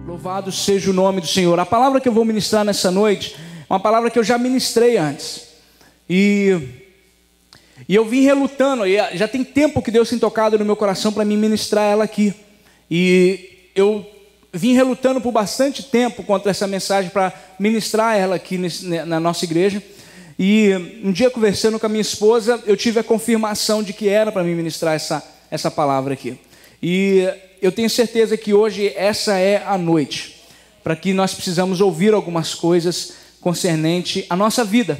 Louvado seja o nome do Senhor. A palavra que eu vou ministrar nessa noite é uma palavra que eu já ministrei antes. E eu vim relutando, e já tem tempo que Deus tem tocado no meu coração para me ministrar ela aqui. E eu vim relutando por bastante tempo contra essa mensagem para ministrar ela aqui na nossa igreja. E um dia, conversando com a minha esposa, eu tive a confirmação de que era para me ministrar essa palavra aqui. E eu tenho certeza que hoje essa é a noite, para que nós precisamos ouvir algumas coisas concernente à nossa vida,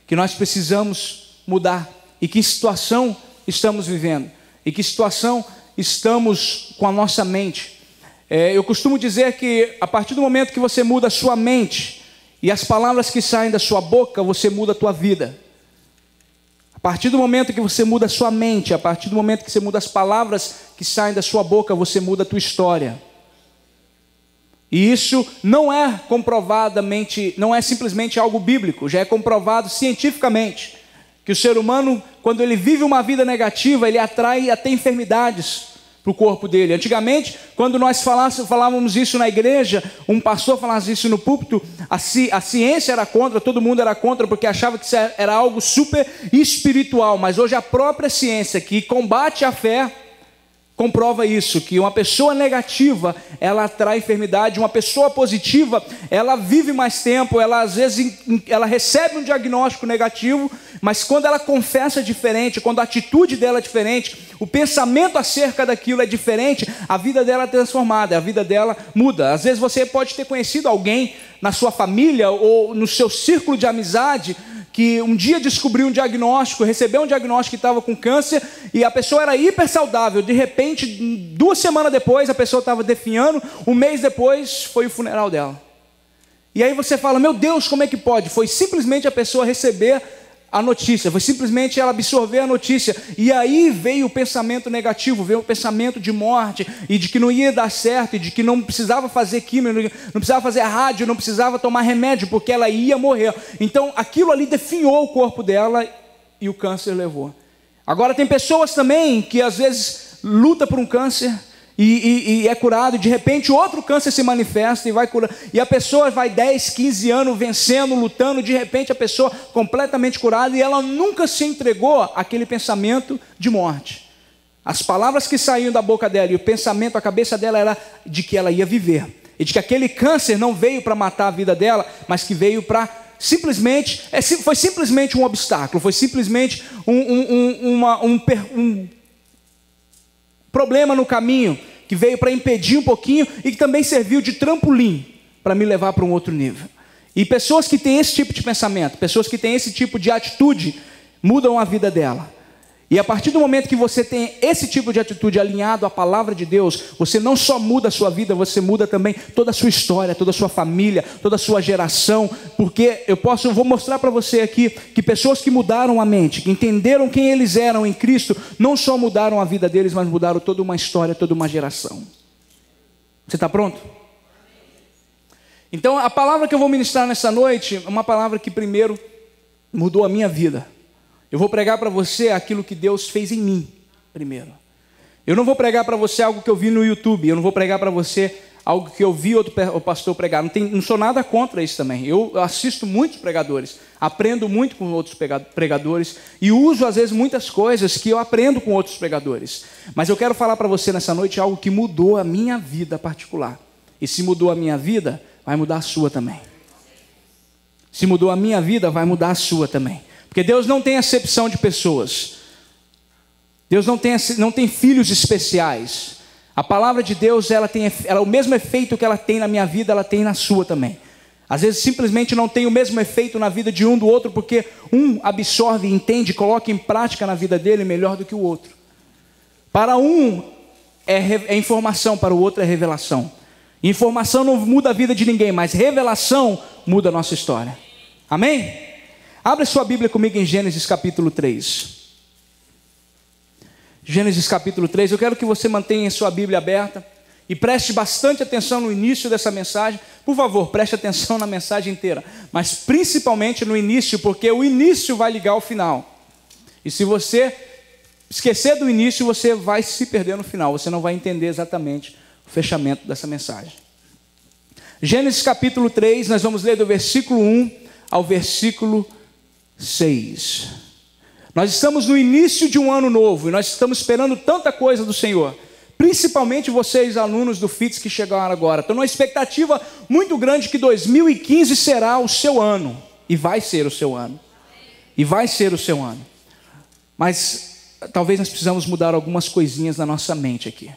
que nós precisamos mudar, e que situação estamos vivendo, e que situação estamos com a nossa mente. Eu costumo dizer que a partir do momento que você muda a sua mente, e as palavras que saem da sua boca, você muda a tua vida. A partir do momento que você muda a sua mente, a partir do momento que você muda as palavras que saem da sua boca, você muda a tua história. E isso não é comprovadamente, não é simplesmente algo bíblico, já é comprovado cientificamente, que o ser humano, quando ele vive uma vida negativa, ele atrai até enfermidades para o corpo dele. Antigamente, quando nós falávamos isso na igreja, um pastor falasse isso no púlpito, a ciência era contra, todo mundo era contra, porque achava que isso era algo super espiritual. Mas hoje a própria ciência, que combate a fé, comprova isso, que uma pessoa negativa, ela atrai enfermidade. Uma pessoa positiva, ela vive mais tempo, ela às vezes ela recebe um diagnóstico negativo, mas quando ela confessa diferente, quando a atitude dela é diferente, o pensamento acerca daquilo é diferente, a vida dela é transformada, a vida dela muda. Às vezes você pode ter conhecido alguém na sua família ou no seu círculo de amizade, que um dia descobriu um diagnóstico, recebeu um diagnóstico que estava com câncer, e a pessoa era hiper saudável. De repente, 2 semanas depois, a pessoa estava definhando, 1 mês depois, foi o funeral dela. E aí você fala, meu Deus, como é que pode? Foi simplesmente a pessoa receber a notícia, foi simplesmente ela absorver a notícia, e aí veio o pensamento negativo, veio o pensamento de morte, e de que não ia dar certo, e de que não precisava fazer químio, não precisava fazer rádio, não precisava tomar remédio, porque ela ia morrer. Então aquilo ali definhou o corpo dela, e o câncer levou. Agora tem pessoas também que às vezes lutam por um câncer, e é curado, e de repente outro câncer se manifesta e vai curar, e a pessoa vai 10, 15 anos vencendo, lutando, de repente a pessoa completamente curada, e ela nunca se entregou àquele pensamento de morte. As palavras que saíam da boca dela e o pensamento, a cabeça dela era de que ela ia viver, e de que aquele câncer não veio para matar a vida dela, mas que veio para simplesmente, foi simplesmente um obstáculo, foi simplesmente um problema no caminho, que veio para impedir um pouquinho, e que também serviu de trampolim para me levar para um outro nível. E pessoas que têm esse tipo de pensamento, pessoas que têm esse tipo de atitude, mudam a vida dela. E a partir do momento que você tem esse tipo de atitude alinhado à palavra de Deus, você não só muda a sua vida, você muda também toda a sua história, toda a sua família, toda a sua geração. Porque eu vou mostrar para você aqui que pessoas que mudaram a mente, que entenderam quem eles eram em Cristo, não só mudaram a vida deles, mas mudaram toda uma história, toda uma geração. Você está pronto? Então a palavra que eu vou ministrar nessa noite é uma palavra que primeiro mudou a minha vida. Eu vou pregar para você aquilo que Deus fez em mim, primeiro. Eu não vou pregar para você algo que eu vi no YouTube. Eu não vou pregar para você algo que eu vi outro pastor pregar. Não sou nada contra isso também. Eu assisto muitos pregadores. Aprendo muito com outros pregadores. E uso, às vezes, muitas coisas que eu aprendo com outros pregadores. Mas eu quero falar para você nessa noite algo que mudou a minha vida particular. E se mudou a minha vida, vai mudar a sua também. Se mudou a minha vida, vai mudar a sua também. Porque Deus não tem acepção de pessoas. Deus não tem filhos especiais. A palavra de Deus, o mesmo efeito que ela tem na minha vida, ela tem na sua também. Às vezes simplesmente não tem o mesmo efeito na vida de um do outro, porque um absorve, entende, coloca em prática na vida dele melhor do que o outro. Para um é informação, para o outro é revelação. Informação não muda a vida de ninguém, mas revelação muda a nossa história. Amém? Abra sua Bíblia comigo em Gênesis capítulo 3. Gênesis capítulo 3. Eu quero que você mantenha sua Bíblia aberta e preste bastante atenção no início dessa mensagem. Por favor, preste atenção na mensagem inteira, mas principalmente no início, porque o início vai ligar ao final. E se você esquecer do início, você vai se perder no final. Você não vai entender exatamente o fechamento dessa mensagem. Gênesis capítulo 3, nós vamos ler do versículo 1 ao versículo 6. Nós estamos no início de um ano novo e nós estamos esperando tanta coisa do Senhor. Principalmente vocês, alunos do FITS que chegaram agora. Estou numa expectativa muito grande que 2015 será o seu ano. E vai ser o seu ano. E vai ser o seu ano. Mas talvez nós precisamos mudar algumas coisinhas na nossa mente aqui.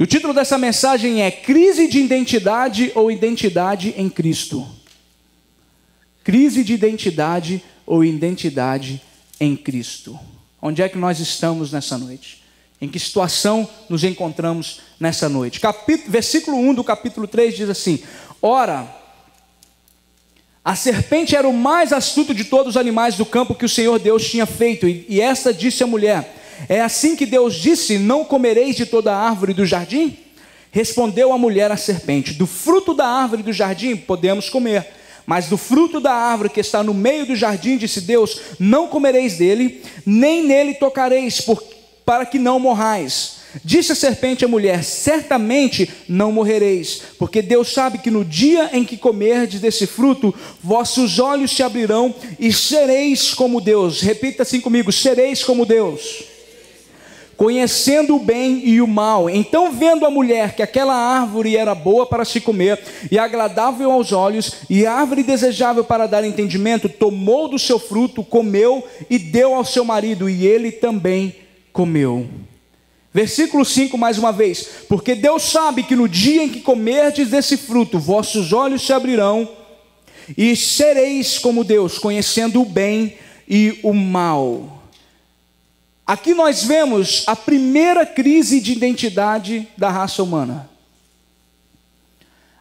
E o título dessa mensagem é Crise de Identidade ou Identidade em Cristo. Crise de identidade ou identidade em Cristo. Onde é que nós estamos nessa noite? Em que situação nos encontramos nessa noite? Versículo 1 do capítulo 3 diz assim: Ora, a serpente era o mais astuto de todos os animais do campo que o Senhor Deus tinha feito. E esta disse à mulher: É assim que Deus disse, não comereis de toda a árvore do jardim? Respondeu a mulher à serpente: Do fruto da árvore do jardim podemos comer, mas do fruto da árvore que está no meio do jardim, disse Deus, não comereis dele, nem nele tocareis, para que não morrais. Disse a serpente à mulher: Certamente não morrereis, porque Deus sabe que no dia em que comerdes desse fruto, vossos olhos se abrirão e sereis como Deus. Repita assim comigo: sereis como Deus, conhecendo o bem e o mal. Então, vendo a mulher que aquela árvore era boa para se comer, e agradável aos olhos, e árvore desejável para dar entendimento, tomou do seu fruto, comeu e deu ao seu marido, e ele também comeu. Versículo 5 mais uma vez: Porque Deus sabe que no dia em que comerdes desse fruto, vossos olhos se abrirão, e sereis como Deus, conhecendo o bem e o mal. Aqui nós vemos a primeira crise de identidade da raça humana.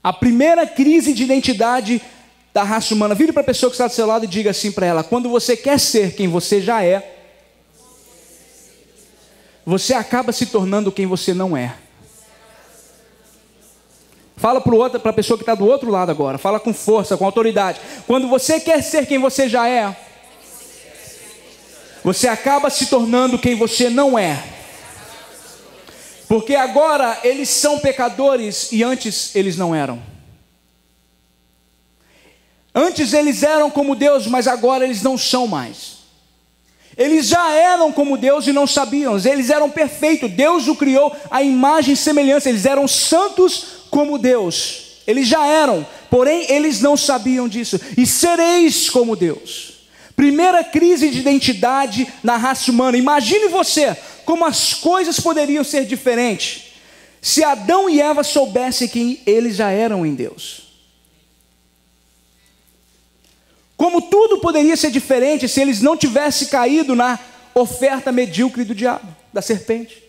A primeira crise de identidade da raça humana. Vire para a pessoa que está do seu lado e diga assim para ela: quando você quer ser quem você já é, você acaba se tornando quem você não é. Fala para a pessoa que está do outro lado agora. Fala com força, com autoridade. Quando você quer ser quem você já é, você acaba se tornando quem você não é. Porque agora eles são pecadores e antes eles não eram. Antes eles eram como Deus, mas agora eles não são mais. Eles já eram como Deus e não sabiam. Eles eram perfeitos. Deus o criou à imagem e semelhança. Eles eram santos como Deus. Eles já eram, porém eles não sabiam disso. E sereis como Deus. Primeira crise de identidade na raça humana. Imagine você como as coisas poderiam ser diferentes se Adão e Eva soubessem quem eles já eram em Deus. Como tudo poderia ser diferente se eles não tivessem caído na oferta medíocre do diabo, da serpente.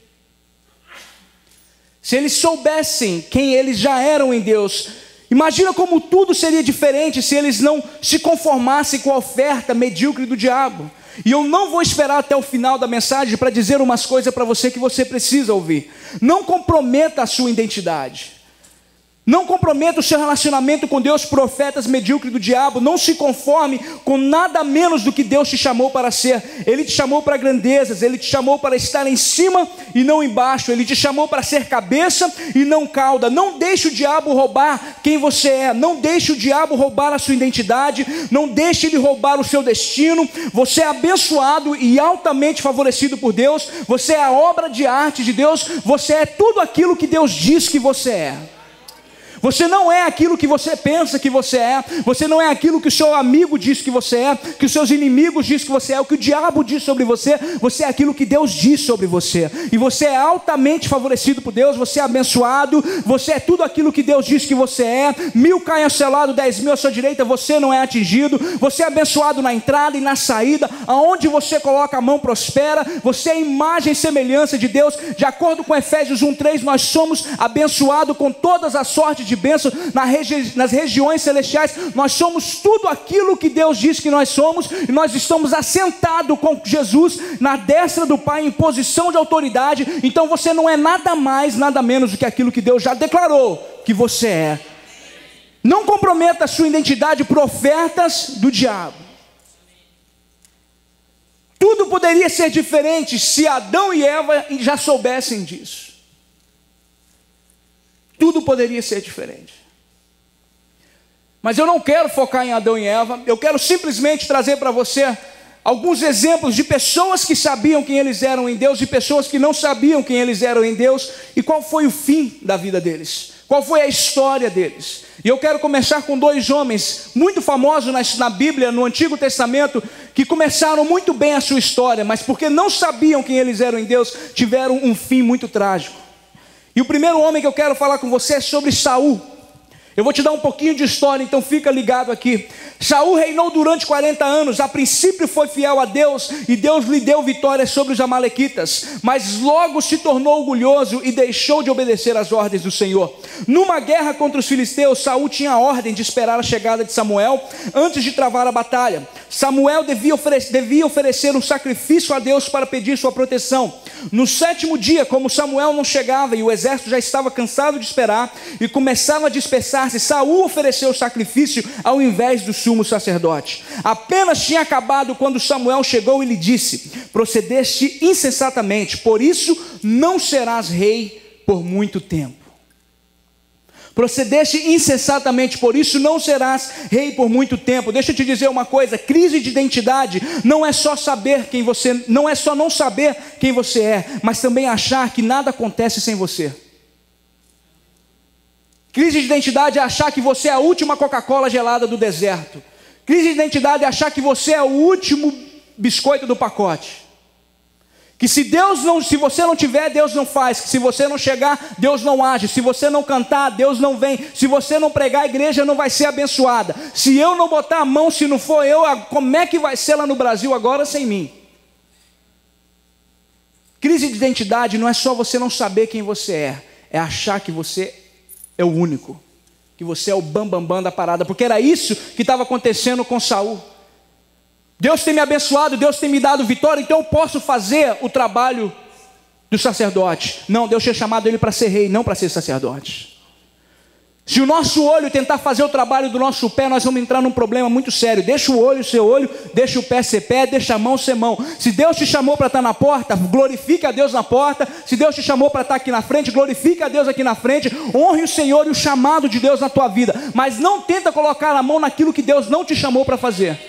Se eles soubessem quem eles já eram em Deus, imagina como tudo seria diferente se eles não se conformassem com a oferta medíocre do diabo. E eu não vou esperar até o final da mensagem para dizer umas coisas para você que você precisa ouvir. Não comprometa a sua identidade. Não comprometa o seu relacionamento com Deus por ofertas medíocres do diabo. Não se conforme com nada menos do que Deus te chamou para ser. Ele te chamou para grandezas, Ele te chamou para estar em cima e não embaixo. Ele te chamou para ser cabeça e não cauda. Não deixe o diabo roubar quem você é. Não deixe o diabo roubar a sua identidade. Não deixe ele roubar o seu destino. Você é abençoado e altamente favorecido por Deus. Você é a obra de arte de Deus. Você é tudo aquilo que Deus diz que você é. Você não é aquilo que você pensa que você é. Você não é aquilo que o seu amigo diz que você é, que os seus inimigos dizem que você é, o que o diabo diz sobre você. Você é aquilo que Deus diz sobre você. E você é altamente favorecido por Deus. Você é abençoado. Você é tudo aquilo que Deus diz que você é. 1000 caem ao seu lado, 10.000 à sua direita, você não é atingido. Você é abençoado na entrada e na saída. Aonde você coloca a mão prospera. Você é imagem e semelhança de Deus. De acordo com Efésios 1:3, nós somos abençoados com todas as sortes de bênção nas regiões celestiais. Nós somos tudo aquilo que Deus diz que nós somos, e nós estamos assentados com Jesus na destra do Pai em posição de autoridade. Então você não é nada mais, nada menos do que aquilo que Deus já declarou que você é. Não comprometa a sua identidade por ofertas do diabo. Tudo poderia ser diferente se Adão e Eva já soubessem disso. Tudo poderia ser diferente. Mas eu não quero focar em Adão e Eva, eu quero simplesmente trazer para você alguns exemplos de pessoas que sabiam quem eles eram em Deus e pessoas que não sabiam quem eles eram em Deus e qual foi o fim da vida deles, qual foi a história deles. E eu quero começar com dois homens muito famosos na Bíblia, no Antigo Testamento, que começaram muito bem a sua história, mas porque não sabiam quem eles eram em Deus, tiveram um fim muito trágico. E o primeiro homem que eu quero falar com você é sobre Saul. Eu vou te dar um pouquinho de história, então fica ligado aqui. Saul reinou durante 40 anos, a princípio foi fiel a Deus, e Deus lhe deu vitória sobre os amalequitas, mas logo se tornou orgulhoso e deixou de obedecer às ordens do Senhor. Numa guerra contra os filisteus, Saul tinha a ordem de esperar a chegada de Samuel, antes de travar a batalha. Samuel devia oferecer um sacrifício a Deus para pedir sua proteção. No 7º dia, como Samuel não chegava e o exército já estava cansado de esperar e começava a dispersar-se, Saul ofereceu o sacrifício ao invés do sumo sacerdote. Apenas tinha acabado quando Samuel chegou e lhe disse: procedeste insensatamente, por isso não serás rei por muito tempo. Procedeste insensatamente, por isso não serás rei por muito tempo. Deixa eu te dizer uma coisa: crise de identidade não é só saber quem você, não é só não saber quem você é, mas também achar que nada acontece sem você. Crise de identidade é achar que você é a última Coca-Cola gelada do deserto. Crise de identidade é achar que você é o último biscoito do pacote. Que se você não tiver, Deus não faz. Que se você não chegar, Deus não age. Se você não cantar, Deus não vem. Se você não pregar, a igreja não vai ser abençoada. Se eu não botar a mão, se não for eu, como é que vai ser lá no Brasil agora sem mim? Crise de identidade não é só você não saber quem você é achar que você é o único, que você é o bambambam da parada, porque era isso que estava acontecendo com Saul. Deus tem me abençoado, Deus tem me dado vitória, então eu posso fazer o trabalho do sacerdote. Não, Deus tinha chamado ele para ser rei, não para ser sacerdote. Se o nosso olho tentar fazer o trabalho do nosso pé, nós vamos entrar num problema muito sério. Deixa o olho ser olho, deixa o pé ser pé, deixa a mão ser mão. Se Deus te chamou para estar na porta, glorifique a Deus na porta. Se Deus te chamou para estar aqui na frente, glorifique a Deus aqui na frente. Honre o Senhor e o chamado de Deus na tua vida, mas não tenta colocar a mão naquilo que Deus não te chamou para fazer.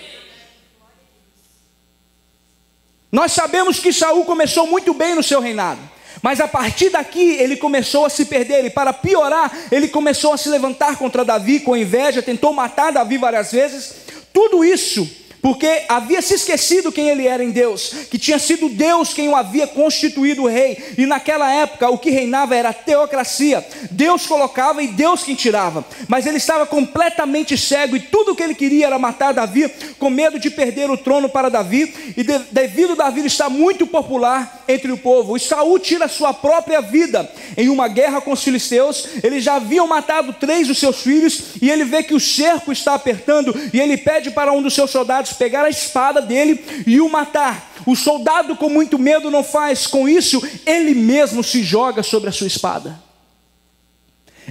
Nós sabemos que Saul começou muito bem no seu reinado, mas a partir daqui ele começou a se perder, e para piorar, ele começou a se levantar contra Davi com inveja, tentou matar Davi várias vezes. Tudo isso porque havia se esquecido quem ele era em Deus, que tinha sido Deus quem o havia constituído rei, e naquela época o que reinava era a teocracia. Deus colocava e Deus quem tirava, mas ele estava completamente cego, e tudo o que ele queria era matar Davi, com medo de perder o trono para Davi, e devido a Davi estar muito popular entre o povo. E Saul tira sua própria vida em uma guerra com os filisteus. Eles já haviam matado 3 dos seus filhos, e ele vê que o cerco está apertando, e ele pede para um dos seus soldados pegar a espada dele e o matar. O soldado, com muito medo, não faz. Com isso, ele mesmo se joga sobre a sua espada.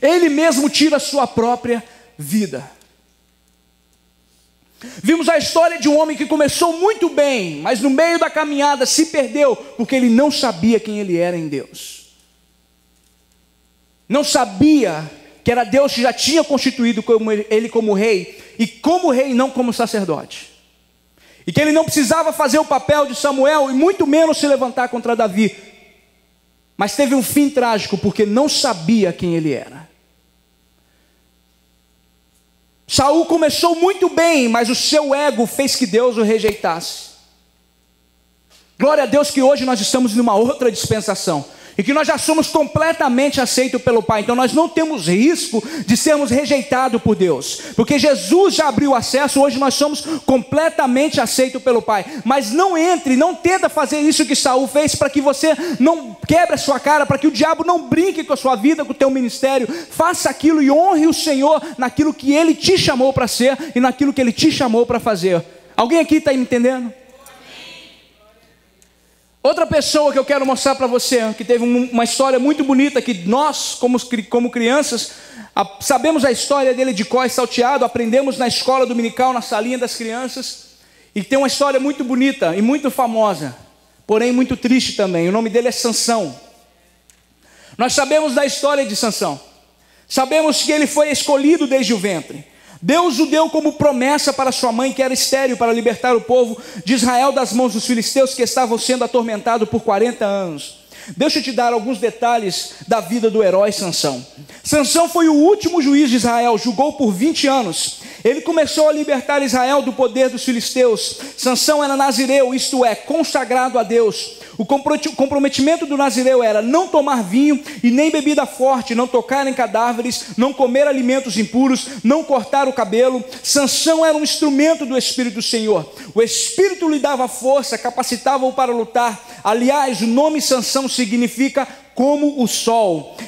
Ele mesmo tira a sua própria vida. Vimos a história de um homem que começou muito bem, mas no meio da caminhada se perdeu, porque ele não sabia quem ele era em Deus. Não sabia que era Deus que já tinha constituído ele como rei, e como rei, não como sacerdote. E que ele não precisava fazer o papel de Samuel, e muito menos se levantar contra Davi. Mas teve um fim trágico, porque não sabia quem ele era. Saul começou muito bem, mas o seu ego fez que Deus o rejeitasse. Glória a Deus que hoje nós estamos numa outra dispensação, e que nós já somos completamente aceitos pelo Pai. Então nós não temos risco de sermos rejeitados por Deus, porque Jesus já abriu acesso. Hoje nós somos completamente aceitos pelo Pai. Mas não tenta fazer isso que Saul fez, para que você não quebre a sua cara, para que o diabo não brinque com a sua vida, com o teu ministério. Faça aquilo e honre o Senhor naquilo que Ele te chamou para ser e naquilo que Ele te chamou para fazer. Alguém aqui está me entendendo? Outra pessoa que eu quero mostrar para você, que teve uma história muito bonita, que nós, como crianças, sabemos a história dele de cor e salteado, aprendemos na escola dominical, na salinha das crianças, e tem uma história muito bonita e muito famosa, porém muito triste também. O nome dele é Sansão. Nós sabemos da história de Sansão, sabemos que ele foi escolhido desde o ventre. Deus o deu como promessa para sua mãe, que era estéril, para libertar o povo de Israel das mãos dos filisteus, que estavam sendo atormentados por 40 anos. Deixa eu te dar alguns detalhes da vida do herói Sansão. Sansão foi o último juiz de Israel, julgou por 20 anos. Ele começou a libertar Israel do poder dos filisteus. Sansão era nazireu, isto é, consagrado a Deus. O comprometimento do nazireu era não tomar vinho e nem bebida forte, não tocar em cadáveres, não comer alimentos impuros, não cortar o cabelo. Sansão era um instrumento do Espírito do Senhor. O Espírito lhe dava força, capacitava-o para lutar. Aliás, o nome Sansão significa como o sol,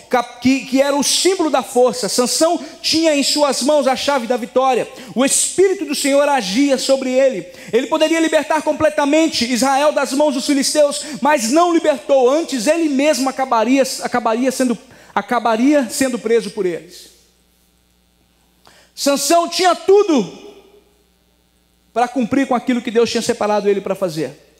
que era o símbolo da força. Sansão tinha em suas mãos a chave da vitória. O Espírito do Senhor agia sobre ele. Ele poderia libertar completamente Israel das mãos dos filisteus, mas não libertou. Antes ele mesmo acabaria sendo preso por eles. Sansão tinha tudo para cumprir com aquilo que Deus tinha separado ele para fazer,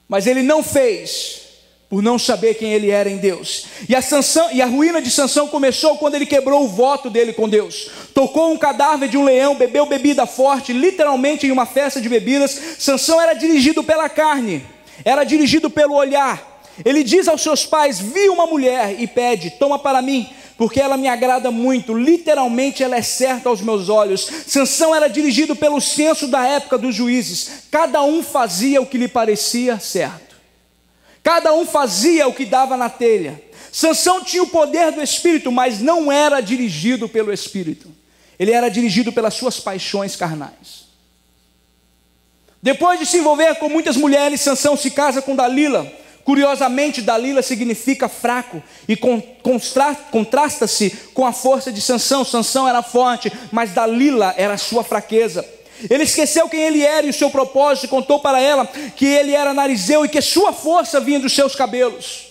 mas ele não fez, por não saber quem ele era em Deus. E a ruína de Sansão começou quando ele quebrou o voto dele com Deus. Tocou um cadáver de um leão, bebeu bebida forte, literalmente em uma festa de bebidas. Sansão era dirigido pela carne, era dirigido pelo olhar. Ele diz aos seus pais: vi uma mulher e pede, toma para mim, porque ela me agrada muito. Literalmente ela é certa aos meus olhos. Sansão era dirigido pelo senso da época dos juízes. Cada um fazia o que lhe parecia certo. Cada um fazia o que dava na telha. Sansão tinha o poder do Espírito, mas não era dirigido pelo Espírito. Ele era dirigido pelas suas paixões carnais. Depois de se envolver com muitas mulheres, Sansão se casa com Dalila. Curiosamente, Dalila significa fraco e contrasta-se com a força de Sansão. Sansão era forte, mas Dalila era a sua fraqueza. Ele esqueceu quem ele era e o seu propósito, e contou para ela que ele era narizeu e que sua força vinha dos seus cabelos.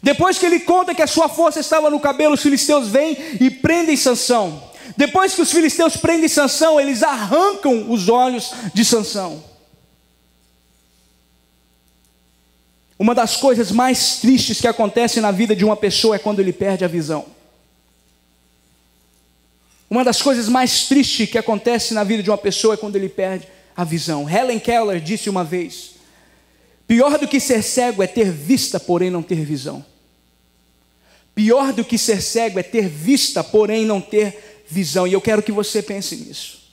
Depois que ele conta que a sua força estava no cabelo, os filisteus vêm e prendem Sansão. Depois que os filisteus prendem Sansão, eles arrancam os olhos de Sansão. Uma das coisas mais tristes que acontecem na vida de uma pessoa é quando ele perde a visão. Uma das coisas mais tristes que acontece na vida de uma pessoa é quando ele perde a visão. Helen Keller disse uma vez: pior do que ser cego é ter vista, porém não ter visão. Pior do que ser cego é ter vista, porém não ter visão. E eu quero que você pense nisso.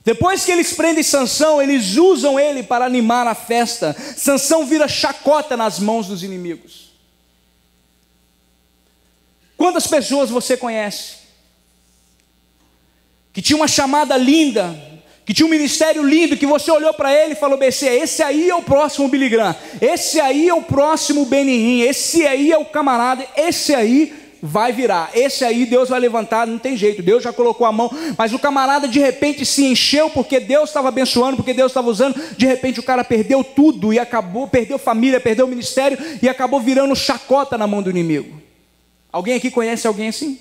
Depois que eles prendem Sansão, eles usam ele para animar a festa. Sansão vira chacota nas mãos dos inimigos. Quantas pessoas você conhece que tinha uma chamada linda, que tinha um ministério lindo, que você olhou para ele e falou: BC, esse aí é o próximo Billy Graham, esse aí é o próximo Benny Hinn, esse aí é o camarada, esse aí vai virar, esse aí Deus vai levantar, não tem jeito, Deus já colocou a mão. Mas o camarada de repente se encheu, porque Deus estava abençoando, porque Deus estava usando. De repente o cara perdeu tudo e acabou, perdeu família, perdeu o ministério e acabou virando chacota na mão do inimigo. Alguém aqui conhece alguém assim?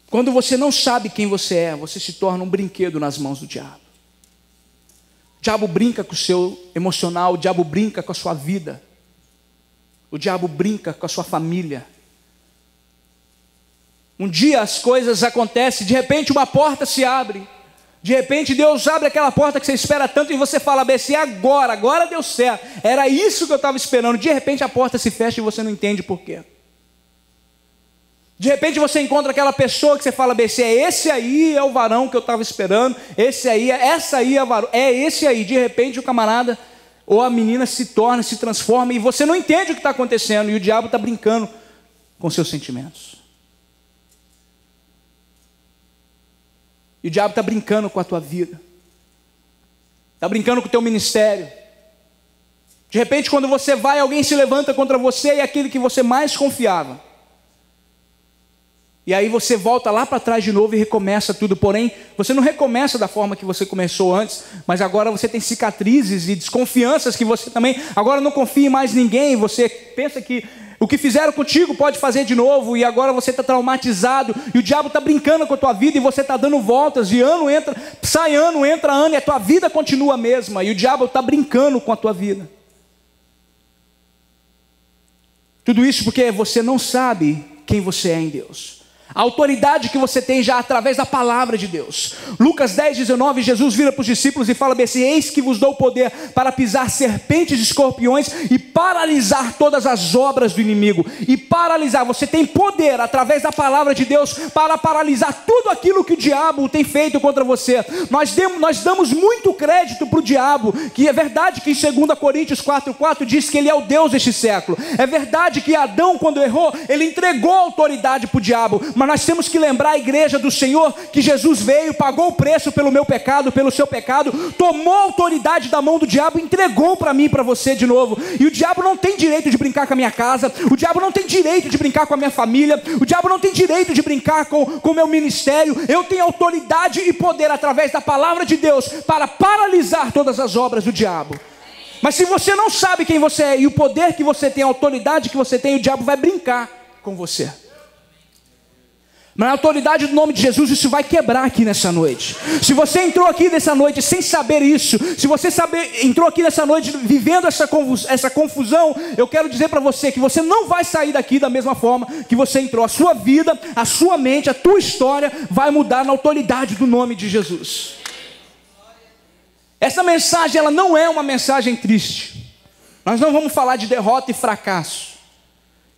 Quando você não sabe quem você é, você se torna um brinquedo nas mãos do diabo. O diabo brinca com o seu emocional, o diabo brinca com a sua vida, o diabo brinca com a sua família. Um dia as coisas acontecem, de repente uma porta se abre, de repente Deus abre aquela porta que você espera tanto e você fala: BC, agora deu certo, era isso que eu estava esperando. De repente a porta se fecha e você não entende por quê. De repente você encontra aquela pessoa que você fala: BC, esse aí é o varão que eu estava esperando, essa aí é a varão, é esse aí. De repente o camarada ou a menina se transforma e você não entende o que está acontecendo, e o diabo está brincando com seus sentimentos. E o diabo está brincando com a tua vida, está brincando com o teu ministério. De repente quando você vai, alguém se levanta contra você e aquele que você mais confiava. E aí você volta lá para trás de novo e recomeça tudo. Porém, você não recomeça da forma que você começou antes, mas agora você tem cicatrizes e desconfianças que você também agora não confia em mais ninguém. Você pensa que o que fizeram contigo pode fazer de novo, e agora você está traumatizado, e o diabo está brincando com a tua vida, e você está dando voltas, e ano entra, sai ano, entra ano, e a tua vida continua a mesma, e o diabo está brincando com a tua vida. Tudo isso porque você não sabe quem você é em Deus. A autoridade que você tem já através da palavra de Deus. Lucas 10:19, Jesus vira para os discípulos e fala bem assim: eis que vos dou poder para pisar serpentes e escorpiões e paralisar todas as obras do inimigo. E paralisar, você tem poder através da palavra de Deus para paralisar tudo aquilo que o diabo tem feito contra você. Nós damos muito crédito para o diabo, que é verdade que em 2 Coríntios 4:4 diz que ele é o Deus deste século. É verdade que Adão, quando errou, ele entregou a autoridade para o diabo. Mas nós temos que lembrar a igreja do Senhor que Jesus veio, pagou o preço pelo meu pecado, pelo seu pecado, tomou a autoridade da mão do diabo, entregou para mim e para você de novo. E o diabo não tem direito de brincar com a minha casa, o diabo não tem direito de brincar com a minha família, o diabo não tem direito de brincar com o meu ministério. Eu tenho autoridade e poder através da palavra de Deus para paralisar todas as obras do diabo. Mas se você não sabe quem você é e o poder que você tem, a autoridade que você tem, o diabo vai brincar com você. Mas na autoridade do nome de Jesus, isso vai quebrar aqui nessa noite. Se você entrou aqui nessa noite sem saber isso, se você entrou aqui nessa noite vivendo essa confusão, eu quero dizer para você que você não vai sair daqui da mesma forma que você entrou. A sua vida, a sua mente, a tua história vai mudar na autoridade do nome de Jesus. Essa mensagem, ela não é uma mensagem triste. Nós não vamos falar de derrota e fracasso.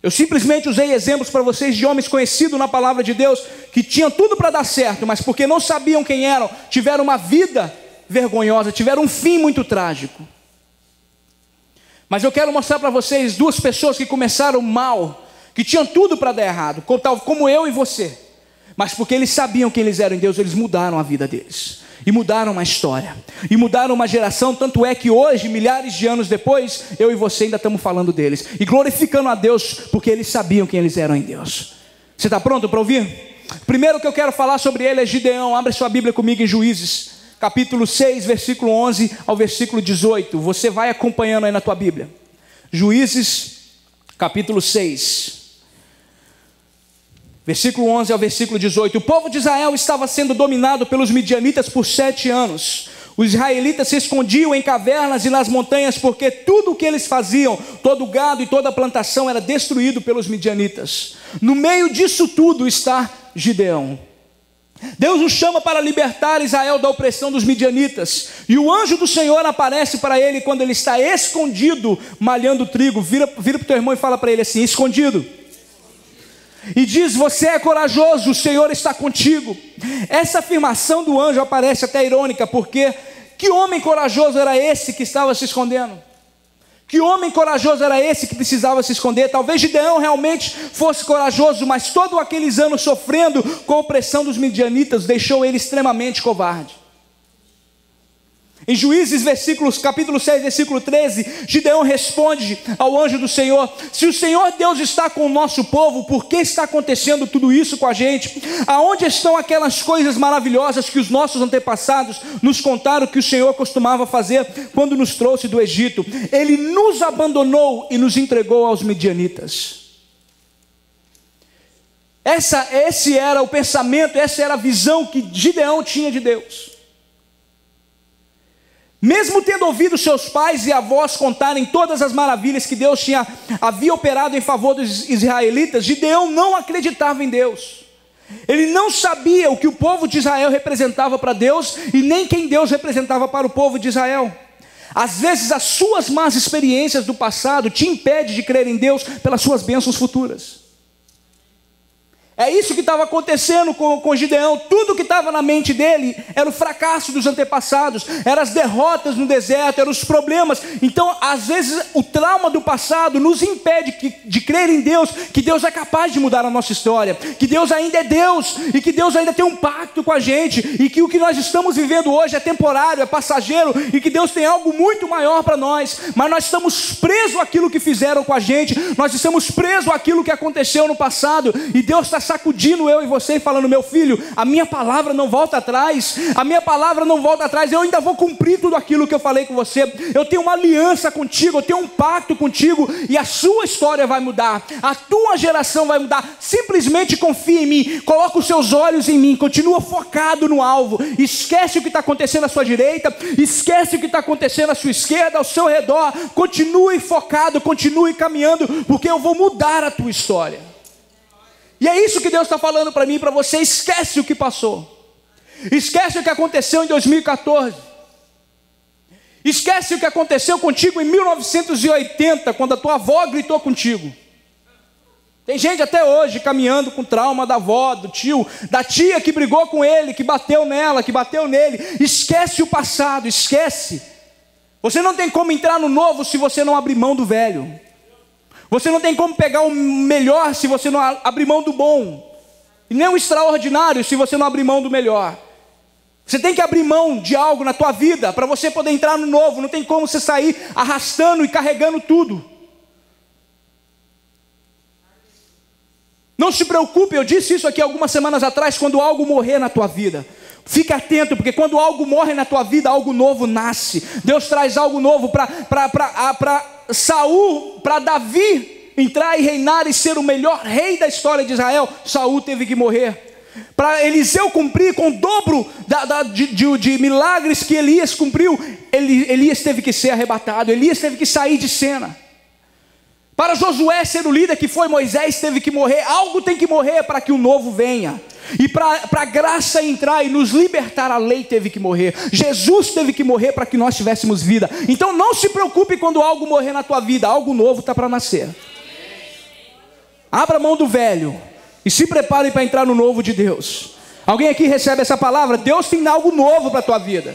Eu simplesmente usei exemplos para vocês de homens conhecidos na palavra de Deus, que tinham tudo para dar certo, mas porque não sabiam quem eram, tiveram uma vida vergonhosa, tiveram um fim muito trágico. Mas eu quero mostrar para vocês duas pessoas que começaram mal, que tinham tudo para dar errado, tal como eu e você. Mas porque eles sabiam quem eles eram em Deus, eles mudaram a vida deles. E mudaram uma história, e mudaram uma geração. Tanto é que hoje, milhares de anos depois, eu e você ainda estamos falando deles e glorificando a Deus, porque eles sabiam quem eles eram em Deus. Você está pronto para ouvir? Primeiro que eu quero falar sobre ele é Gideão. Abre sua Bíblia comigo em Juízes, capítulo 6, versículo 11 ao versículo 18. Você vai acompanhando aí na tua Bíblia. Juízes, capítulo 6, versículo 11 ao versículo 18. O povo de Israel estava sendo dominado pelos midianitas por 7 anos. Os israelitas se escondiam em cavernas e nas montanhas, porque tudo o que eles faziam, todo o gado e toda a plantação era destruído pelos midianitas. No meio disso tudo está Gideão. Deus o chama para libertar Israel da opressão dos midianitas. E o anjo do Senhor aparece para ele quando ele está escondido malhando trigo. Vira para o teu irmão e fala para ele assim: escondido. E diz: você é corajoso, o Senhor está contigo. Essa afirmação do anjo aparece até irônica, porque que homem corajoso era esse que estava se escondendo? Que homem corajoso era esse que precisava se esconder? Talvez Gideão realmente fosse corajoso, mas todos aqueles anos sofrendo com a opressão dos midianitas deixou ele extremamente covarde. Em Juízes, capítulo 6, versículo 13, Gideão responde ao anjo do Senhor: se o Senhor Deus está com o nosso povo, por que está acontecendo tudo isso com a gente? Aonde estão aquelas coisas maravilhosas que os nossos antepassados nos contaram que o Senhor costumava fazer quando nos trouxe do Egito? Ele nos abandonou e nos entregou aos midianitas. Esse era o pensamento, essa era a visão que Gideão tinha de Deus. Mesmo tendo ouvido seus pais e avós contarem todas as maravilhas que Deus havia operado em favor dos israelitas, Gideão não acreditava em Deus. Ele não sabia o que o povo de Israel representava para Deus e nem quem Deus representava para o povo de Israel. Às vezes as suas más experiências do passado te impedem de crer em Deus pelas suas bênçãos futuras. É isso que estava acontecendo com Gideão. Tudo que estava na mente dele era o fracasso dos antepassados, eram as derrotas no deserto, eram os problemas. Então, às vezes, o trauma do passado nos impede de crer em Deus, que Deus é capaz de mudar a nossa história, que Deus ainda é Deus, e que Deus ainda tem um pacto com a gente, e que o que nós estamos vivendo hoje é temporário, é passageiro, e que Deus tem algo muito maior para nós. Mas nós estamos presos àquilo que fizeram com a gente, nós estamos presos àquilo que aconteceu no passado, e Deus está sacudindo eu e você e falando: meu filho, a minha palavra não volta atrás, a minha palavra não volta atrás, eu ainda vou cumprir tudo aquilo que eu falei com você, eu tenho uma aliança contigo, eu tenho um pacto contigo, e a sua história vai mudar, a tua geração vai mudar. Simplesmente confia em mim, coloca os seus olhos em mim, continua focado no alvo, esquece o que está acontecendo à sua direita, esquece o que está acontecendo à sua esquerda, ao seu redor, continue focado, continue caminhando, porque eu vou mudar a tua história. E é isso que Deus está falando para mim e para você. Esquece o que passou. Esquece o que aconteceu em 2014. Esquece o que aconteceu contigo em 1980, quando a tua avó gritou contigo. Tem gente até hoje caminhando com trauma da avó, do tio, da tia que brigou com ele, que bateu nela, que bateu nele. Esquece o passado, esquece. Você não tem como entrar no novo se você não abrir mão do velho. Você não tem como pegar o melhor se você não abrir mão do bom. E nem o extraordinário se você não abrir mão do melhor. Você tem que abrir mão de algo na tua vida para você poder entrar no novo. Não tem como você sair arrastando e carregando tudo. Não se preocupe, eu disse isso aqui algumas semanas atrás, quando algo morrer na tua vida. Fique atento, porque quando algo morre na tua vida, algo novo nasce. Deus traz algo novo para Saul, para Davi entrar e reinar e ser o melhor rei da história de Israel. Saul teve que morrer. Para Eliseu cumprir com o dobro de milagres que Elias cumpriu, Elias teve que ser arrebatado, Elias teve que sair de cena. Para Josué ser o líder que foi, Moisés teve que morrer. Algo tem que morrer para que o novo venha. E para a graça entrar e nos libertar, a lei teve que morrer. Jesus teve que morrer para que nós tivéssemos vida. Então não se preocupe quando algo morrer na tua vida. Algo novo está para nascer. Abra mão do velho e se prepare para entrar no novo de Deus. Alguém aqui recebe essa palavra? Deus tem algo novo para a tua vida.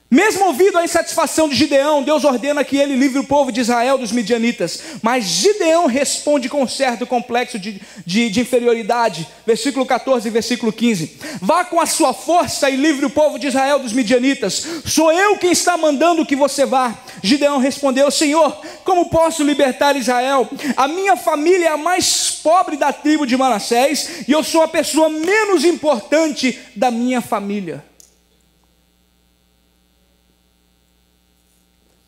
Mesmo ouvindo a insatisfação de Gideão, Deus ordena que ele livre o povo de Israel dos midianitas. Mas Gideão responde com um certo complexo de inferioridade. Versículo 14 e versículo 15. Vá com a sua força e livre o povo de Israel dos midianitas. Sou eu quem está mandando que você vá. Gideão respondeu: Senhor, como posso libertar Israel? A minha família é a mais pobre da tribo de Manassés e eu sou a pessoa menos importante da minha família.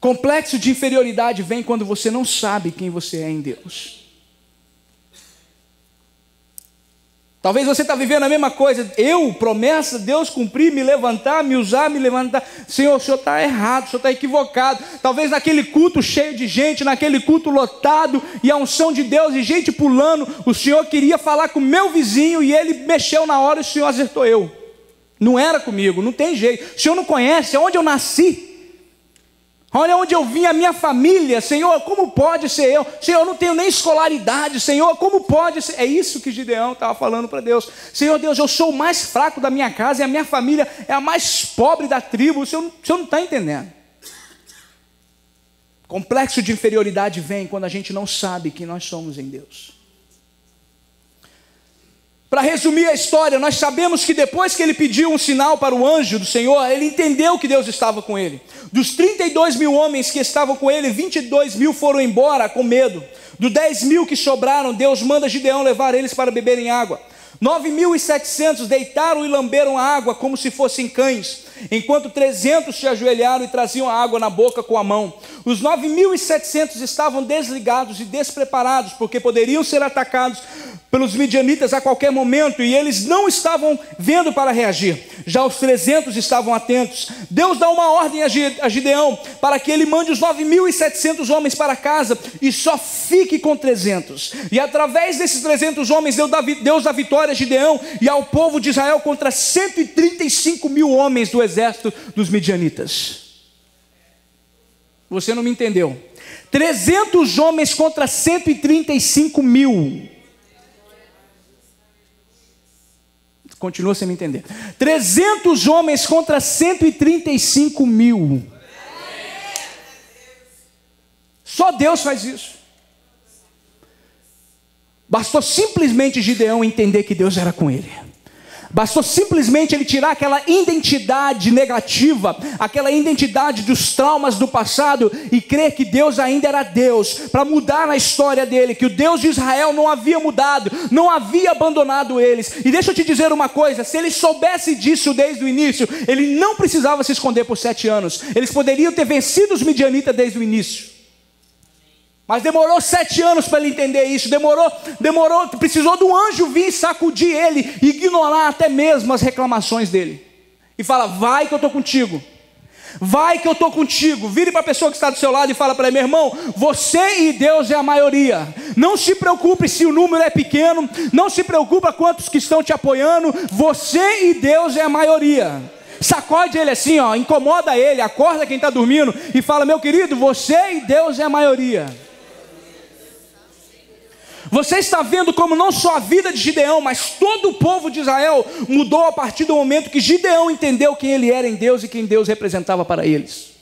Complexo de inferioridade vem quando você não sabe quem você é em Deus. Talvez você está vivendo a mesma coisa. Promessa, Deus cumprir, me levantar, me usar, me levantar. Senhor, o Senhor está errado, o Senhor está equivocado. Talvez naquele culto cheio de gente, naquele culto lotado, e a unção de Deus e gente pulando, o Senhor queria falar com o meu vizinho e ele mexeu na hora e o Senhor acertou eu. Não era comigo, não tem jeito. O Senhor não conhece onde eu nasci. Olha onde eu vim, a minha família. Senhor, como pode ser eu? Senhor, eu não tenho nem escolaridade. Senhor, como pode ser? É isso que Gideão estava falando para Deus. Senhor Deus, eu sou o mais fraco da minha casa e a minha família é a mais pobre da tribo. O Senhor não está entendendo. Complexo de inferioridade vem quando a gente não sabe quem nós somos em Deus. Para resumir a história, nós sabemos que depois que ele pediu um sinal para o anjo do Senhor, ele entendeu que Deus estava com ele. Dos 32 mil homens que estavam com ele, 22 mil foram embora com medo. Dos 10 mil que sobraram, Deus manda Gideão levar eles para beberem água. 9.700 deitaram e lamberam a água como se fossem cães, enquanto 300 se ajoelharam e traziam a água na boca com a mão. Os 9.700 estavam desligados e despreparados, porque poderiam ser atacados pelos midianitas a qualquer momento, e eles não estavam vendo para reagir. Já os 300 estavam atentos. Deus dá uma ordem a Gideão, para que ele mande os 9.700 homens para casa, e só fique com 300. E através desses 300 homens, Deus dá vitória a Gideão e ao povo de Israel contra 135 mil homens do exército dos midianitas. Você não me entendeu. 300 homens contra 135 mil. Continua sem me entender. 300 homens contra 135 mil. Só Deus faz isso. Bastou simplesmente Gideão entender que Deus era com ele. Bastou simplesmente ele tirar aquela identidade negativa, aquela identidade dos traumas do passado e crer que Deus ainda era Deus, para mudar na história dele, que o Deus de Israel não havia mudado, não havia abandonado eles. E deixa eu te dizer uma coisa, se ele soubesse disso desde o início, ele não precisava se esconder por 7 anos, eles poderiam ter vencido os midianitas desde o início. Mas demorou 7 anos para ele entender isso, precisou do anjo vir sacudir ele, ignorar até mesmo as reclamações dele. E fala, vai que eu estou contigo, vai que eu estou contigo. Vire para a pessoa que está do seu lado e fala para ele, meu irmão, você e Deus é a maioria. Não se preocupe se o número é pequeno, não se preocupe quantos que estão te apoiando, você e Deus é a maioria. Sacode ele assim, ó, incomoda ele, acorda quem está dormindo e fala: meu querido, você e Deus é a maioria. Você está vendo como não só a vida de Gideão, mas todo o povo de Israel mudou a partir do momento que Gideão entendeu quem ele era em Deus e quem Deus representava para eles.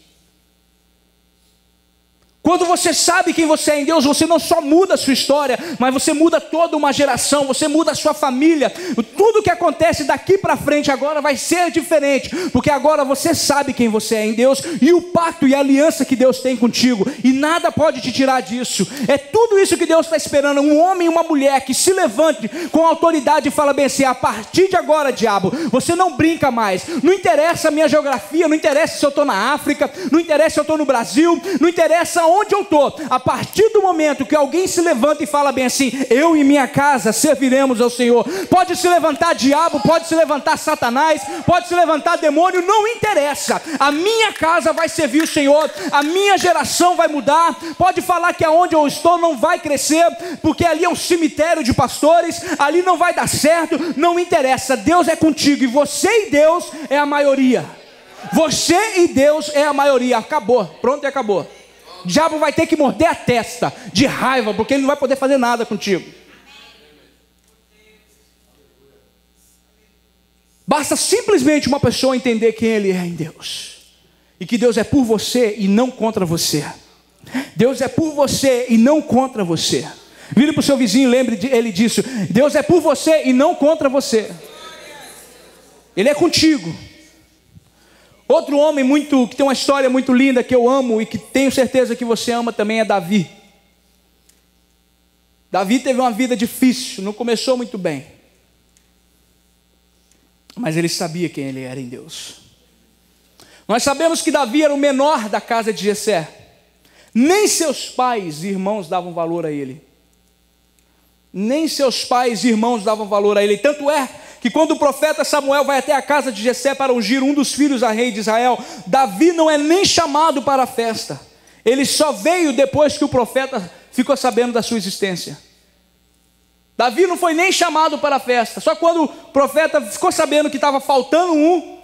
Quando você sabe quem você é em Deus, você não só muda a sua história, mas você muda toda uma geração, você muda a sua família. Tudo que acontece daqui para frente agora vai ser diferente, porque agora você sabe quem você é em Deus e o pacto e a aliança que Deus tem contigo, e nada pode te tirar disso. É tudo isso que Deus está esperando, um homem e uma mulher que se levante com autoridade e fala bem assim: a partir de agora, diabo, você não brinca mais, não interessa a minha geografia, não interessa se eu estou na África, não interessa se eu estou no Brasil, não interessa onde eu estou, a partir do momento que alguém se levanta e fala bem assim: eu e minha casa serviremos ao Senhor. Pode se levantar diabo, pode se levantar Satanás, pode se levantar demônio, não interessa, a minha casa vai servir o Senhor, a minha geração vai mudar. Pode falar que aonde eu estou não vai crescer, porque ali é um cemitério de pastores, ali não vai dar certo, não interessa, Deus é contigo e você e Deus é a maioria. Você e Deus é a maioria. Acabou, pronto e acabou. O diabo vai ter que morder a testa de raiva, porque ele não vai poder fazer nada contigo. Basta simplesmente uma pessoa entender quem ele é em Deus, e que Deus é por você e não contra você. Deus é por você e não contra você. Vire para o seu vizinho e lembre ele disso: Deus é por você e não contra você. Ele é contigo. Outro homem que tem uma história muito linda, que eu amo e que tenho certeza que você ama também, é Davi. Davi teve uma vida difícil, não começou muito bem, mas ele sabia quem ele era em Deus. Nós sabemos que Davi era o menor da casa de Jessé. Nem seus pais e irmãos davam valor a ele. Nem seus pais e irmãos davam valor a ele. Tanto é que quando o profeta Samuel vai até a casa de Jessé para ungir um dos filhos a rei de Israel, Davi não é nem chamado para a festa. Ele só veio depois que o profeta ficou sabendo da sua existência. Davi não foi nem chamado para a festa. Só quando o profeta ficou sabendo que estava faltando um,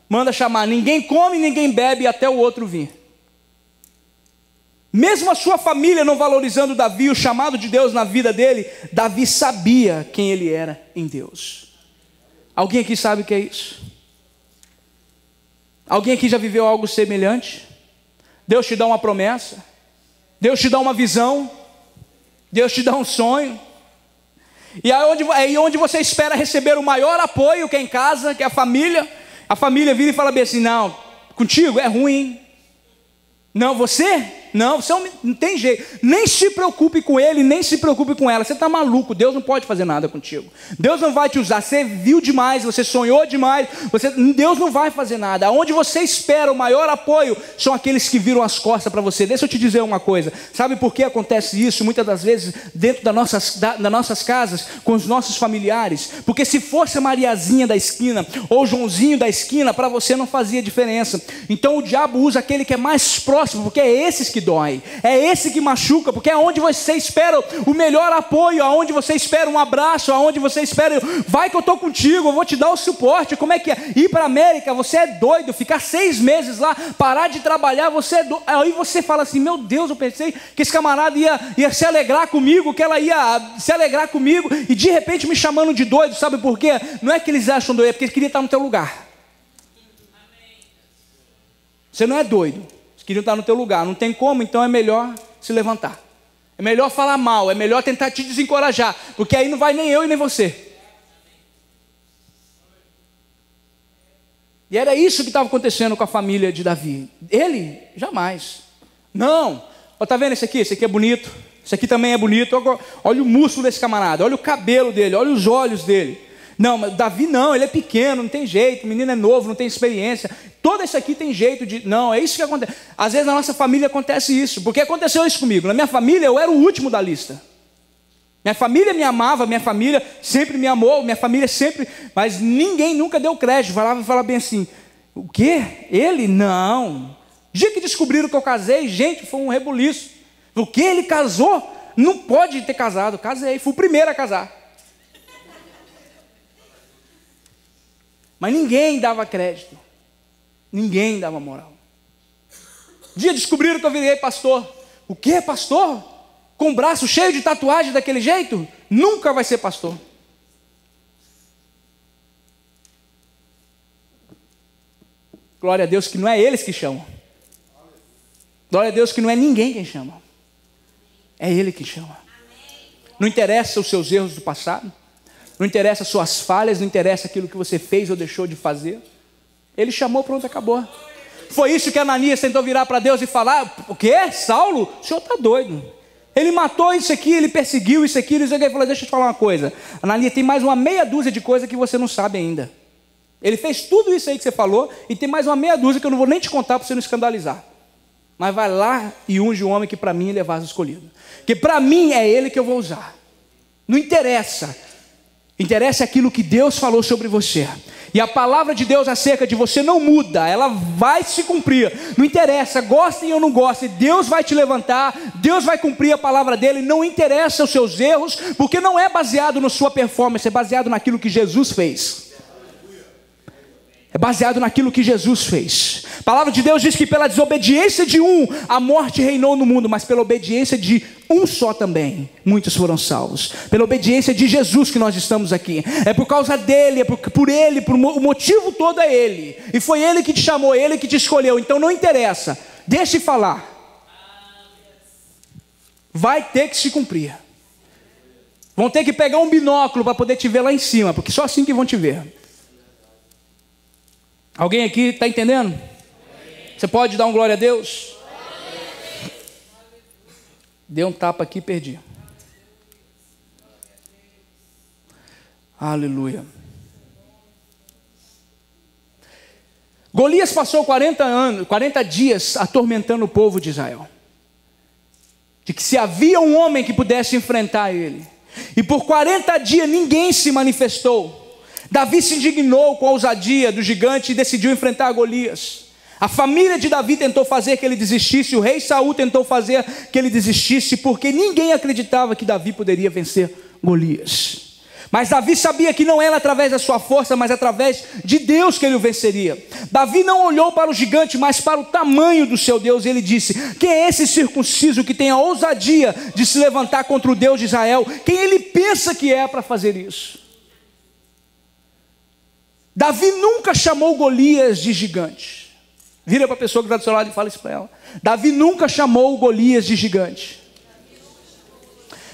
manda chamar. Ninguém come, ninguém bebe até o outro vir. Mesmo a sua família não valorizando Davi, o chamado de Deus na vida dele, Davi sabia quem ele era em Deus. Alguém aqui sabe o que é isso? Alguém aqui já viveu algo semelhante? Deus te dá uma promessa, Deus te dá uma visão, Deus te dá um sonho, e aí onde você espera receber o maior apoio, que é em casa, que é a família vira e fala bem assim: não, contigo é ruim. Não, você não tem jeito. Nem se preocupe com ele, nem se preocupe com ela. Você está maluco, Deus não pode fazer nada contigo. Deus não vai te usar, você viu demais, você sonhou demais, Deus não vai fazer nada. Onde você espera o maior apoio são aqueles que viram as costas para você. Deixa eu te dizer uma coisa, sabe por que acontece isso muitas das vezes dentro das nossas casas, com os nossos familiares? Porque se fosse a Mariazinha da esquina, ou Joãozinho da esquina, para você não fazia diferença. Então o diabo usa aquele que é mais próximo, porque é esses que dói, é esse que machuca, porque é onde você espera o melhor apoio, aonde você espera um abraço, aonde você espera: vai que eu estou contigo, eu vou te dar o suporte. Como é que é? Ir para a América, você é doido, ficar 6 meses lá, parar de trabalhar, você é doido. Aí você fala assim: meu Deus, eu pensei que esse camarada ia se alegrar comigo, que ela ia se alegrar comigo, e de repente me chamando de doido. Sabe por quê? Não é que eles acham doido, é porque eles queriam estar no teu lugar. Você não é doido, queriam estar no teu lugar, não tem como, então é melhor se levantar, é melhor falar mal, é melhor tentar te desencorajar, porque aí não vai nem eu e nem você. E era isso que estava acontecendo com a família de Davi. Ele, jamais. Não, está vendo esse aqui é bonito, esse aqui também é bonito, olha o músculo desse camarada, olha o cabelo dele, olha os olhos dele. Não, mas Davi não, ele é pequeno, não tem jeito, o menino é novo, não tem experiência. Todo isso aqui tem jeito de... Não, é isso que acontece. Às vezes na nossa família acontece isso, porque aconteceu isso comigo. Na minha família eu era o último da lista. Minha família me amava, minha família sempre me amou, minha família sempre... Mas ninguém nunca deu crédito, falava bem assim: o quê? Ele? Não. O dia que descobriram que eu casei, gente, foi um rebuliço. O quê? Ele casou? Não pode ter casado. Casei, fui o primeiro a casar. Mas ninguém dava crédito. Ninguém dava moral. Um dia descobriram que eu virei pastor. O quê, pastor? Com o braço cheio de tatuagem daquele jeito? Nunca vai ser pastor. Glória a Deus que não é eles que chamam. Glória a Deus que não é ninguém quem chama. É Ele que chama. Não interessa os seus erros do passado. Não interessa as suas falhas. Não interessa aquilo que você fez ou deixou de fazer. Ele chamou, pronto, acabou. Foi isso que Ananias tentou virar para Deus e falar: o quê? Saulo? O senhor está doido. Ele matou isso aqui, ele perseguiu isso aqui. Ele falou: deixa eu te falar uma coisa. Ananias, tem mais uma meia dúzia de coisas que você não sabe ainda. Ele fez tudo isso aí que você falou, e tem mais uma meia dúzia que eu não vou nem te contar para você não escandalizar. Mas vai lá e unge o homem que para mim ele é vaso escolhido. Que para mim é ele que eu vou usar. Não interessa. Interessa aquilo que Deus falou sobre você. E a palavra de Deus acerca de você não muda, ela vai se cumprir. Não interessa, gostem ou não gostem, Deus vai te levantar, Deus vai cumprir a palavra dele. Não interessa os seus erros, porque não é baseado na sua performance, é baseado naquilo que Jesus fez. É baseado naquilo que Jesus fez. A palavra de Deus diz que pela desobediência de um, a morte reinou no mundo, mas pela obediência de um só também, muitos foram salvos. Pela obediência de Jesus que nós estamos aqui. É por causa dele, é por ele, o motivo todo é ele. E foi ele que te chamou, ele que te escolheu. Então não interessa, deixe falar. Vai ter que se cumprir. Vão ter que pegar um binóculo para poder te ver lá em cima, porque só assim que vão te ver. Alguém aqui está entendendo? Você pode dar um glória a Deus? Dei um tapa aqui e perdi. Aleluia. Golias passou 40 dias atormentando o povo de Israel. De que se havia um homem que pudesse enfrentar ele. E por 40 dias ninguém se manifestou. Davi se indignou com a ousadia do gigante e decidiu enfrentar Golias. A família de Davi tentou fazer que ele desistisse, o rei Saul tentou fazer que ele desistisse, porque ninguém acreditava que Davi poderia vencer Golias. Mas Davi sabia que não era através da sua força, mas através de Deus que ele o venceria. Davi não olhou para o gigante, mas para o tamanho do seu Deus, e ele disse: quem é esse circunciso que tem a ousadia de se levantar contra o Deus de Israel? Quem ele pensa que é para fazer isso? Davi nunca chamou Golias de gigante. Vira para a pessoa que está do seu lado e fala isso para ela. Davi nunca chamou Golias de gigante.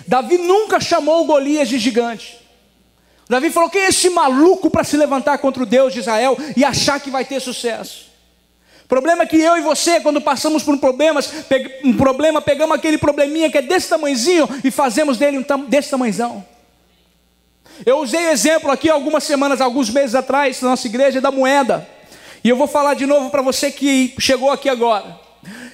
Davi nunca chamou Golias de gigante. Davi falou: quem é esse maluco para se levantar contra o Deus de Israel e achar que vai ter sucesso? O problema é que eu e você, quando passamos por um problema, pegamos aquele probleminha que é desse tamanhozinho e fazemos dele desse tamanhozão. Eu usei exemplo aqui alguns meses atrás, na nossa igreja, da moeda. E eu vou falar de novo para você que chegou aqui agora.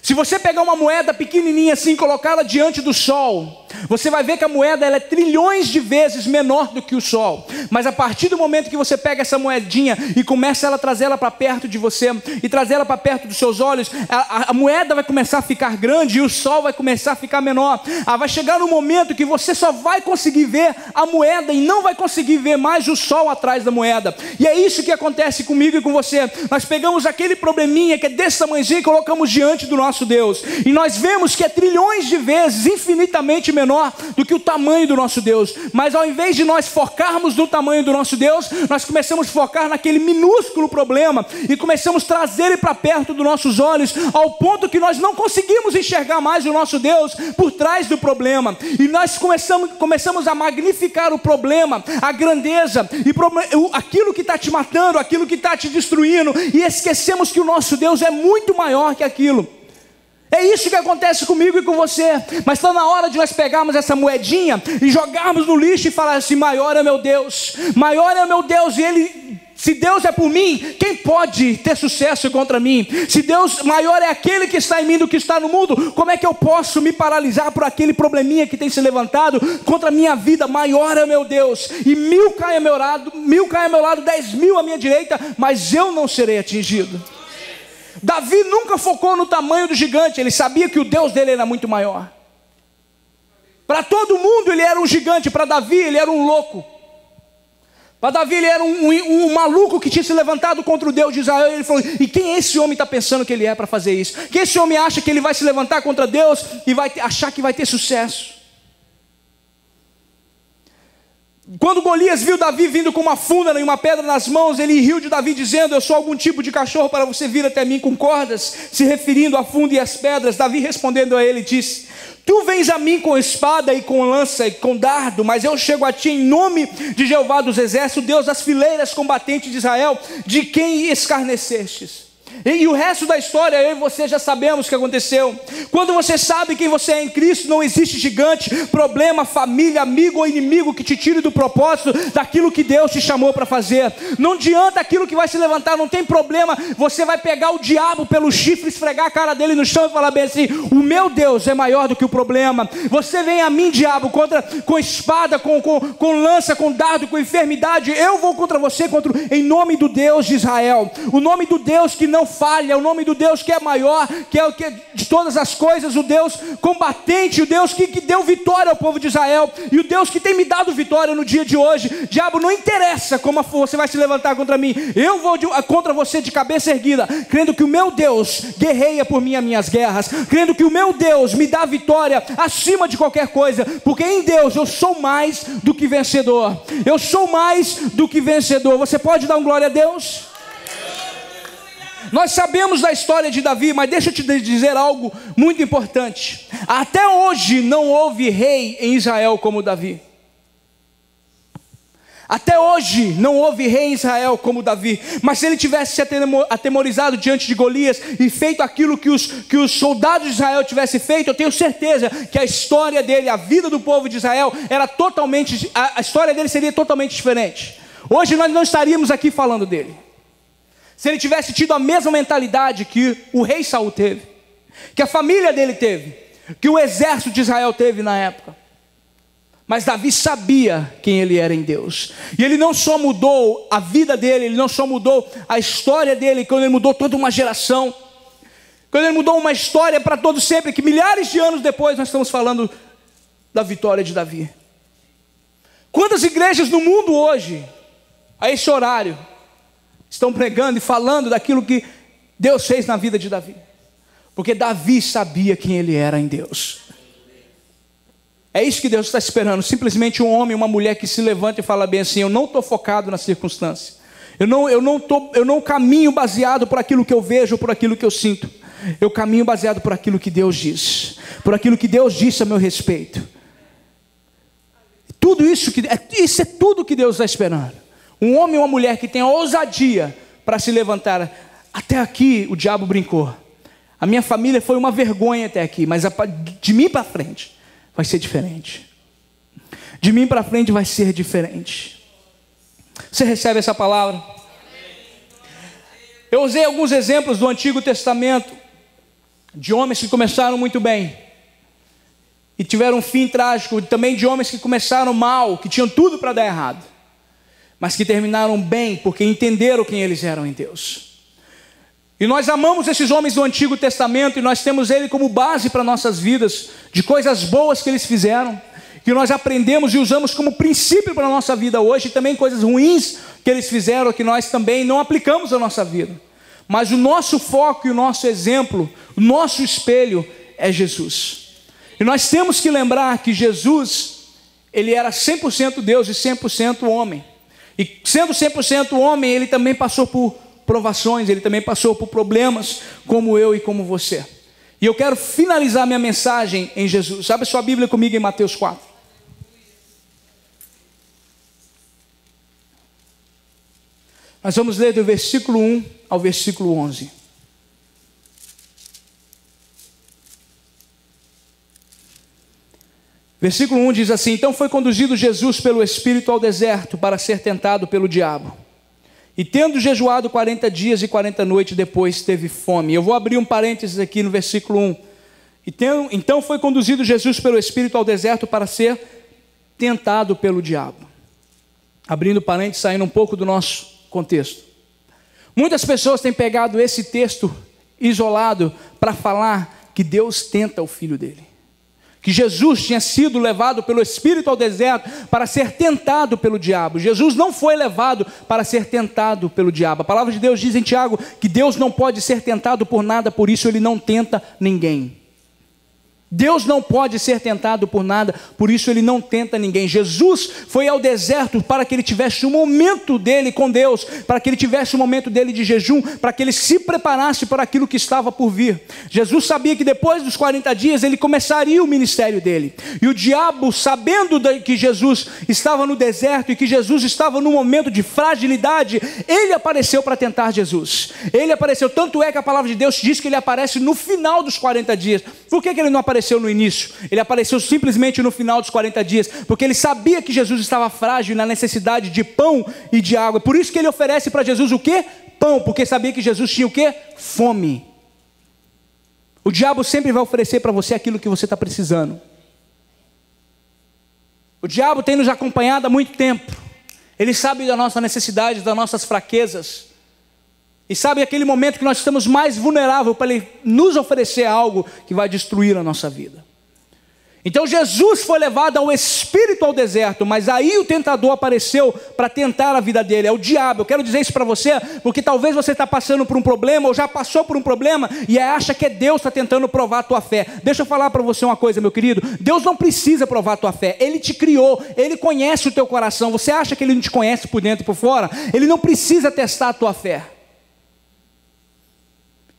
Se você pegar uma moeda pequenininha assim e colocá-la diante do sol, você vai ver que a moeda ela é trilhões de vezes menor do que o sol. Mas a partir do momento que você pega essa moedinha e começa a trazer ela para perto de você e trazer ela para perto dos seus olhos, a moeda vai começar a ficar grande e o sol vai começar a ficar menor. Vai chegar no momento que você só vai conseguir ver a moeda e não vai conseguir ver mais o sol atrás da moeda. E é isso que acontece comigo e com você. Nós pegamos aquele probleminha que é desse tamanhozinho e colocamos diante do nosso Deus, e nós vemos que é trilhões de vezes infinitamente menor do que o tamanho do nosso Deus. Mas ao invés de nós focarmos no tamanho do nosso Deus, nós começamos a focar naquele minúsculo problema e começamos a trazer ele para perto dos nossos olhos, ao ponto que nós não conseguimos enxergar mais o nosso Deus por trás do problema, e nós começamos a magnificar o problema, a grandeza e aquilo que está te matando, aquilo que está te destruindo, e esquecemos que o nosso Deus é muito maior que aquilo. É isso que acontece comigo e com você. Mas está na hora de nós pegarmos essa moedinha e jogarmos no lixo e falar assim: maior é meu Deus, maior é meu Deus, e Ele, se Deus é por mim, quem pode ter sucesso contra mim? Se Deus maior é aquele que está em mim do que está no mundo, como é que eu posso me paralisar por aquele probleminha que tem se levantado contra a minha vida? Maior é meu Deus, e 1000 caem ao meu lado, 10.000 à minha direita, mas eu não serei atingido. Davi nunca focou no tamanho do gigante, ele sabia que o Deus dele era muito maior. Para todo mundo ele era um gigante, para Davi ele era um louco. Para Davi ele era um maluco que tinha se levantado contra o Deus de Israel. Ele falou: e quem esse homem está pensando que ele é para fazer isso? Quem esse homem acha que ele vai se levantar contra Deus e vai achar que vai ter sucesso? Quando Golias viu Davi vindo com uma funda e uma pedra nas mãos, ele riu de Davi dizendo: eu sou algum tipo de cachorro para você vir até mim com cordas? Se referindo à funda e às pedras. Davi respondendo a ele disse: tu vens a mim com espada e com lança e com dardo, mas eu chego a ti em nome de Jeová dos exércitos, Deus das fileiras combatentes de Israel, de quem escarnecestes. E o resto da história, eu e você já sabemos o que aconteceu. Quando você sabe quem você é em Cristo, não existe gigante, problema, família, amigo ou inimigo que te tire do propósito, daquilo que Deus te chamou para fazer. Não adianta aquilo que vai se levantar, não tem problema. Você vai pegar o diabo pelo chifre, esfregar a cara dele no chão e falar bem assim: o meu Deus é maior do que o problema. Você vem a mim, diabo, com espada, com lança, com dardo, com enfermidade. Eu vou contra você, em nome do Deus de Israel, o nome do Deus que não falha, o nome do Deus que é maior, que é o que de todas as coisas, o Deus combatente, o Deus que deu vitória ao povo de Israel, e o Deus que tem me dado vitória no dia de hoje. Diabo, não interessa como você vai se levantar contra mim, eu vou contra você de cabeça erguida, crendo que o meu Deus guerreia por mim as minhas guerras, crendo que o meu Deus me dá vitória acima de qualquer coisa, porque em Deus eu sou mais do que vencedor. Eu sou mais do que vencedor. Você pode dar um glória a Deus? Nós sabemos da história de Davi, mas deixa eu te dizer algo muito importante. Até hoje não houve rei em Israel como Davi. Até hoje não houve rei em Israel como Davi. Mas se ele tivesse se atemorizado diante de Golias e feito aquilo que os soldados de Israel tivessem feito, eu tenho certeza que a história dele, a vida do povo de Israel, a história dele seria totalmente diferente. Hoje nós não estaríamos aqui falando dele. Se ele tivesse tido a mesma mentalidade que o rei Saul teve, que a família dele teve, que o exército de Israel teve na época. Mas Davi sabia quem ele era em Deus. E ele não só mudou a vida dele, ele não só mudou a história dele, quando ele mudou toda uma geração, quando ele mudou uma história para todo sempre, que milhares de anos depois nós estamos falando da vitória de Davi. Quantas igrejas no mundo hoje, a esse horário, estão pregando e falando daquilo que Deus fez na vida de Davi? Porque Davi sabia quem ele era em Deus. É isso que Deus está esperando. Simplesmente um homem, uma mulher que se levanta e fala bem assim: eu não estou focado na circunstância, eu não caminho baseado por aquilo que eu vejo, por aquilo que eu sinto. Eu caminho baseado por aquilo que Deus diz, por aquilo que Deus disse a meu respeito. Tudo isso, isso é tudo que Deus está esperando. Um homem e uma mulher que tem a ousadia para se levantar. Até aqui o diabo brincou. A minha família foi uma vergonha até aqui, mas de mim para frente vai ser diferente. De mim para frente vai ser diferente. Você recebe essa palavra? Eu usei alguns exemplos do Antigo Testamento, de homens que começaram muito bem e tiveram um fim trágico, também de homens que começaram mal, que tinham tudo para dar errado, mas que terminaram bem, porque entenderam quem eles eram em Deus. E nós amamos esses homens do Antigo Testamento, e nós temos ele como base para nossas vidas, de coisas boas que eles fizeram, que nós aprendemos e usamos como princípio para a nossa vida hoje, e também coisas ruins que eles fizeram, que nós também não aplicamos à nossa vida. Mas o nosso foco e o nosso exemplo, o nosso espelho é Jesus. E nós temos que lembrar que Jesus, ele era 100% Deus e 100% homem. E sendo 100% homem, ele também passou por provações, ele também passou por problemas, como eu e como você. E eu quero finalizar minha mensagem em Jesus. Abre sua Bíblia comigo em Mateus 4. Nós vamos ler do versículo 1 ao versículo 11. Versículo 1 diz assim: então foi conduzido Jesus pelo Espírito ao deserto para ser tentado pelo diabo. E tendo jejuado 40 dias e 40 noites, depois teve fome. Eu vou abrir um parênteses aqui no versículo 1. Então foi conduzido Jesus pelo Espírito ao deserto para ser tentado pelo diabo. Abrindo parênteses, saindo um pouco do nosso contexto. Muitas pessoas têm pegado esse texto isolado para falar que Deus tenta o filho dele, que que Jesus tinha sido levado pelo Espírito ao deserto para ser tentado pelo diabo. Jesus não foi levado para ser tentado pelo diabo. A palavra de Deus diz em Tiago que Deus não pode ser tentado por nada, por isso Ele não tenta ninguém. Deus não pode ser tentado por nada, por isso Ele não tenta ninguém. Jesus foi ao deserto para que Ele tivesse um momento dele com Deus, para que Ele tivesse um momento dele de jejum, para que Ele se preparasse para aquilo que estava por vir. Jesus sabia que depois dos 40 dias Ele começaria o ministério dele. E o diabo, sabendo que Jesus estava no deserto e que Jesus estava num momento de fragilidade, ele apareceu para tentar Jesus. Ele apareceu, tanto é que a palavra de Deus diz que ele aparece no final dos 40 dias. Por que ele não apareceu no início? Ele apareceu simplesmente no final dos 40 dias, porque ele sabia que Jesus estava frágil e na necessidade de pão e de água. Por isso que ele oferece para Jesus o quê? Pão, porque sabia que Jesus tinha o quê? Fome. O diabo sempre vai oferecer para você aquilo que você está precisando. O diabo tem nos acompanhado há muito tempo. Ele sabe da nossa necessidade, das nossas fraquezas. E sabe aquele momento que nós estamos mais vulneráveis para Ele nos oferecer algo que vai destruir a nossa vida. Então Jesus foi levado ao Espírito ao deserto, mas aí o tentador apareceu para tentar a vida dele, é o diabo. Eu quero dizer isso para você, porque talvez você está passando por um problema, ou já passou por um problema, e acha que é Deus que está tentando provar a tua fé. Deixa eu falar para você uma coisa, meu querido. Deus não precisa provar a tua fé, Ele te criou, Ele conhece o teu coração. Você acha que Ele não te conhece por dentro e por fora? Ele não precisa testar a tua fé.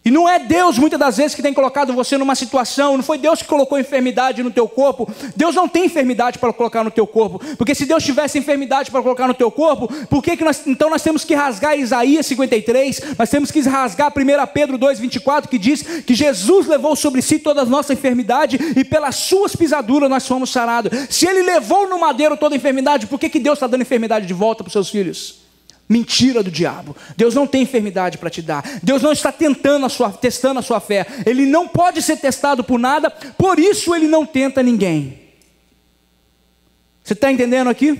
E não é Deus muitas das vezes que tem colocado você numa situação, não foi Deus que colocou enfermidade no teu corpo. Deus não tem enfermidade para colocar no teu corpo, porque se Deus tivesse enfermidade para colocar no teu corpo, por que então nós temos que rasgar Isaías 53, nós temos que rasgar 1 Pedro 2,24, que diz que Jesus levou sobre si toda a nossa enfermidade e pelas suas pisaduras nós fomos sarados. Se Ele levou no madeiro toda a enfermidade, por que Deus está dando enfermidade de volta para os seus filhos? Mentira do diabo. Deus não tem enfermidade para te dar. Deus não está testando a sua fé. Ele não pode ser testado por nada, por isso Ele não tenta ninguém. Você está entendendo aqui?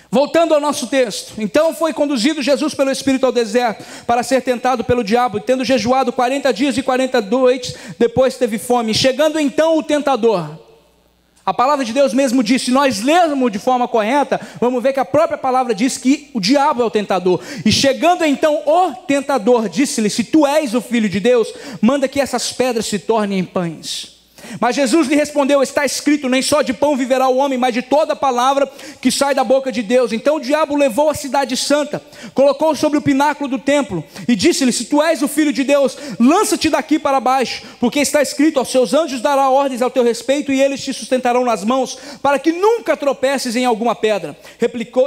Voltando ao nosso texto. Então foi conduzido Jesus pelo Espírito ao deserto para ser tentado pelo diabo, e tendo jejuado 40 dias e 40 noites, depois teve fome. Chegando então o tentador. A palavra de Deus mesmo diz, se nós lermos de forma correta, vamos ver que a própria palavra diz que o diabo é o tentador. E chegando então o tentador, disse-lhe, se tu és o Filho de Deus, manda que essas pedras se tornem em pães. Mas Jesus lhe respondeu, está escrito, nem só de pão viverá o homem, mas de toda palavra que sai da boca de Deus. Então o diabo levou a cidade santa, colocou sobre o pináculo do templo, e disse-lhe, se tu és o Filho de Deus, lança-te daqui para baixo, porque está escrito, aos seus anjos dará ordens ao teu respeito, e eles te sustentarão nas mãos, para que nunca tropeces em alguma pedra.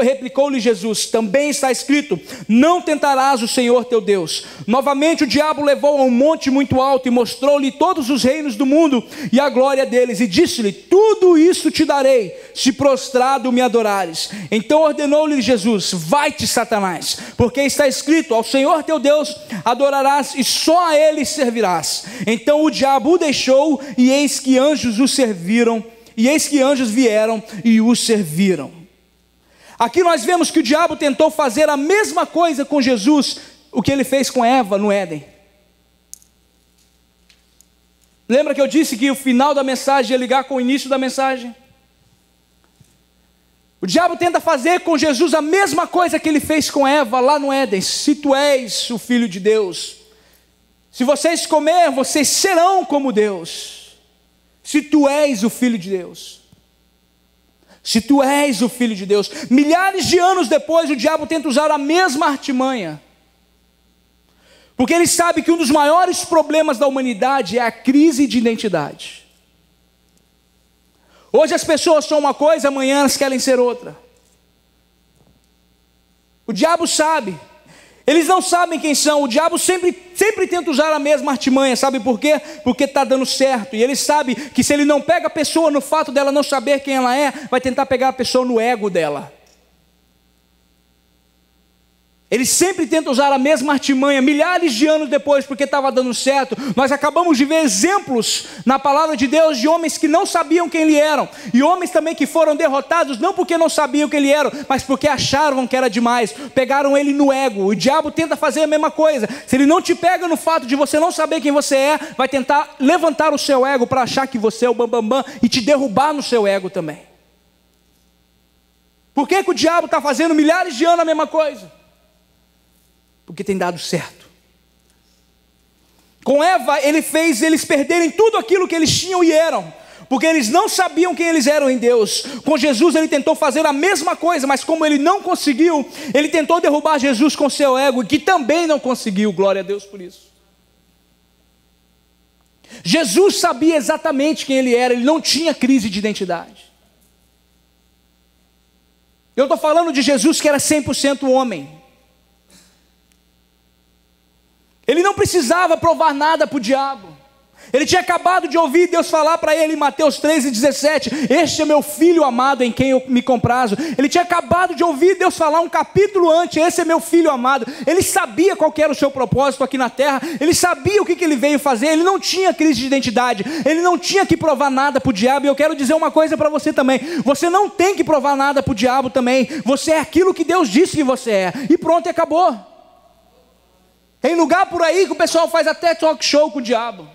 Replicou-lhe Jesus, também está escrito, não tentarás o Senhor teu Deus. Novamente o diabo levou a um monte muito alto, e mostrou-lhe todos os reinos do mundo, e a glória deles, e disse-lhe, tudo isso te darei, se prostrado me adorares. Então ordenou-lhe Jesus, vai-te Satanás, porque está escrito, ao Senhor teu Deus adorarás, e só a Ele servirás. Então o diabo o deixou, e eis que anjos o serviram, e eis que anjos vieram e o serviram. Aqui nós vemos que o diabo tentou fazer a mesma coisa com Jesus, o que ele fez com Eva no Éden. Lembra que eu disse que o final da mensagem ia ligar com o início da mensagem? O diabo tenta fazer com Jesus a mesma coisa que ele fez com Eva lá no Éden. Se tu és o Filho de Deus, se vocês comerem, vocês serão como Deus. Se tu és o Filho de Deus. Se tu és o Filho de Deus. Milhares de anos depois o diabo tenta usar a mesma artimanha. Porque ele sabe que um dos maiores problemas da humanidade é a crise de identidade. Hoje as pessoas são uma coisa, amanhã elas querem ser outra. O diabo sabe. Eles não sabem quem são. O diabo sempre tenta usar a mesma artimanha. Sabe por quê? Porque está dando certo. E ele sabe que se ele não pega a pessoa no fato dela não saber quem ela é, vai tentar pegar a pessoa no ego dela. Ele sempre tenta usar a mesma artimanha, milhares de anos depois, porque estava dando certo. Nós acabamos de ver exemplos na palavra de Deus de homens que não sabiam quem eles eram, e homens também que foram derrotados, não porque não sabiam quem eles eram, mas porque acharam que era demais, pegaram ele no ego. O diabo tenta fazer a mesma coisa. Se ele não te pega no fato de você não saber quem você é, vai tentar levantar o seu ego para achar que você é o bambambam e te derrubar no seu ego também. Por que o diabo está fazendo milhares de anos a mesma coisa? Porque tem dado certo. Com Eva, ele fez eles perderem tudo aquilo que eles tinham e eram, porque eles não sabiam quem eles eram em Deus. Com Jesus ele tentou fazer a mesma coisa, mas como ele não conseguiu, ele tentou derrubar Jesus com seu ego, que também não conseguiu. Glória a Deus por isso. Jesus sabia exatamente quem ele era, ele não tinha crise de identidade. Eu estou falando de Jesus que era 100% homem. Ele não precisava provar nada para o diabo. Ele tinha acabado de ouvir Deus falar para ele em Mateus 3,17: este é meu filho amado em quem eu me comprazo. Ele tinha acabado de ouvir Deus falar um capítulo antes: esse é meu filho amado. Ele sabia qual que era o seu propósito aqui na terra. Ele sabia o que ele veio fazer. Ele não tinha crise de identidade. Ele não tinha que provar nada para o diabo. E eu quero dizer uma coisa para você também: você não tem que provar nada para o diabo também. Você é aquilo que Deus disse que você é, e pronto, e acabou. Tem lugar por aí que o pessoal faz até talk show com o diabo,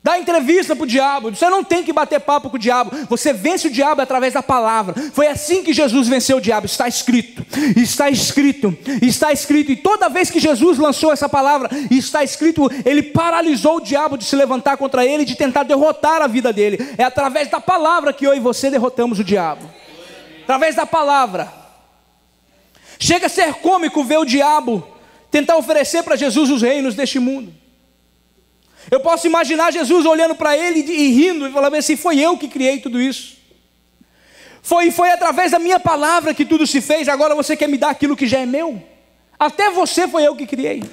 dá entrevista para o diabo. Você não tem que bater papo com o diabo. Você vence o diabo através da palavra. Foi assim que Jesus venceu o diabo. Está escrito, está escrito, está escrito. E toda vez que Jesus lançou essa palavra, está escrito, ele paralisou o diabo de se levantar contra ele, de tentar derrotar a vida dele. É através da palavra que eu e você derrotamos o diabo. Através da palavra. Chega a ser cômico ver o diabo tentar oferecer para Jesus os reinos deste mundo. Eu posso imaginar Jesus olhando para ele e rindo, e falando assim: foi eu que criei tudo isso. Foi através da minha palavra que tudo se fez. Agora você quer me dar aquilo que já é meu? Até você foi eu que criei.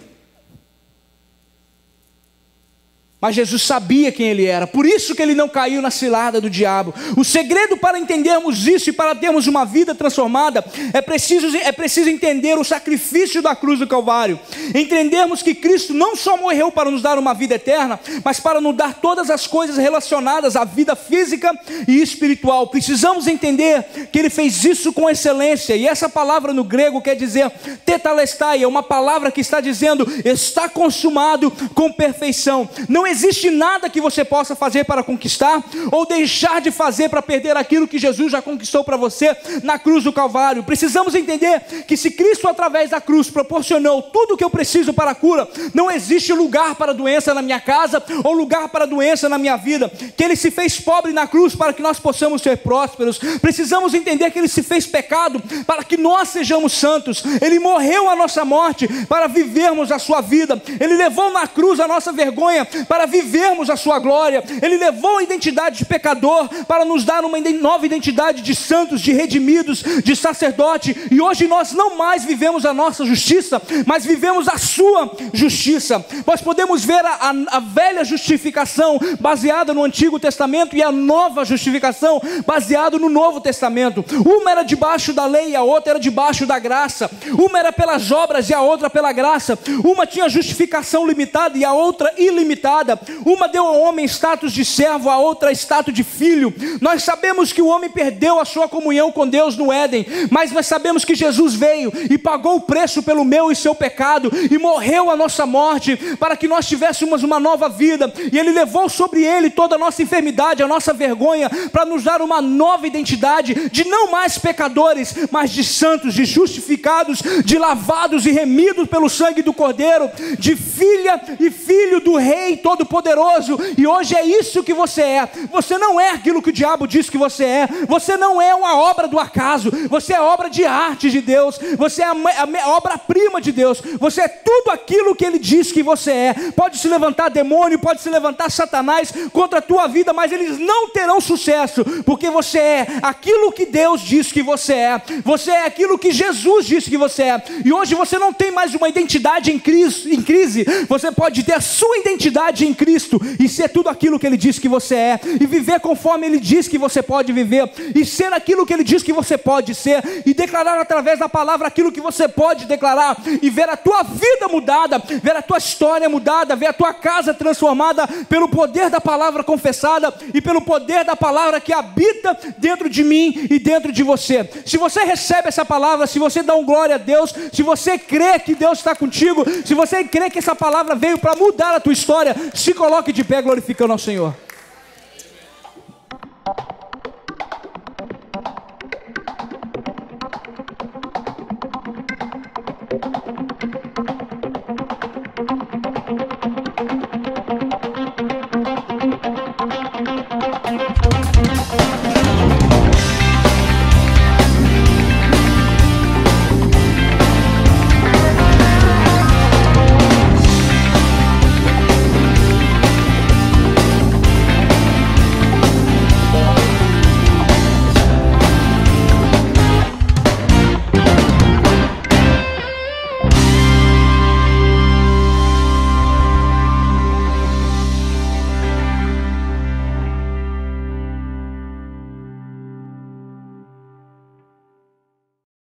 Mas Jesus sabia quem ele era, por isso que ele não caiu na cilada do diabo. O segredo para entendermos isso e para termos uma vida transformada, é preciso entender o sacrifício da cruz do Calvário. Entendermos que Cristo não só morreu para nos dar uma vida eterna, mas para nos dar todas as coisas relacionadas à vida física e espiritual. Precisamos entender que ele fez isso com excelência. E essa palavra no grego quer dizer tetelestai, é uma palavra que está dizendo: está consumado com perfeição. Não existe nada que você possa fazer para conquistar, ou deixar de fazer para perder aquilo que Jesus já conquistou para você na cruz do Calvário. Precisamos entender que se Cristo através da cruz proporcionou tudo o que eu preciso para a cura, não existe lugar para a doença na minha casa, ou lugar para a doença na minha vida. Que ele se fez pobre na cruz para que nós possamos ser prósperos. Precisamos entender que ele se fez pecado para que nós sejamos santos. Ele morreu a nossa morte para vivermos a sua vida. Ele levou na cruz a nossa vergonha para vivermos a sua glória. Ele levou a identidade de pecador para nos dar uma nova identidade de santos, de redimidos, de sacerdote. E hoje nós não mais vivemos a nossa justiça, mas vivemos a sua justiça. Nós podemos ver a velha justificação baseada no Antigo Testamento e a nova justificação baseada no Novo Testamento. Uma era debaixo da lei e a outra era debaixo da graça. Uma era pelas obras e a outra pela graça. Uma tinha justificação limitada e a outra ilimitada. Uma deu ao homem status de servo, a outra status de filho. Nós sabemos que o homem perdeu a sua comunhão com Deus no Éden, mas nós sabemos que Jesus veio e pagou o preço pelo meu e seu pecado, e morreu a nossa morte, para que nós tivéssemos uma nova vida, e ele levou sobre ele toda a nossa enfermidade, a nossa vergonha, para nos dar uma nova identidade, de não mais pecadores, mas de santos, de justificados, de lavados e remidos pelo sangue do Cordeiro, de filha e filho do Rei Todo-Poderoso. E hoje é isso que você é. Você não é aquilo que o diabo diz que você é. Você não é uma obra do acaso. Você é obra de arte de Deus. Você é a obra-prima de Deus. Você é tudo aquilo que ele diz que você é. Pode se levantar demônio, pode se levantar Satanás contra a tua vida, mas eles não terão sucesso, porque você é aquilo que Deus diz que você é. Você é aquilo que Jesus disse que você é. E hoje você não tem mais uma identidade em crise. Você pode ter a sua identidade em Cristo e ser tudo aquilo que Ele diz que você é, e viver conforme Ele diz que você pode viver, e ser aquilo que Ele diz que você pode ser, e declarar através da palavra aquilo que você pode declarar, e ver a tua vida mudada, ver a tua história mudada, ver a tua casa transformada pelo poder da palavra confessada e pelo poder da palavra que habita dentro de mim e dentro de você. Se você recebe essa palavra, se você dá um glória a Deus, se você crê que Deus está contigo, se você crê que essa palavra veio para mudar a tua história, se coloque de pé glorificando ao Senhor.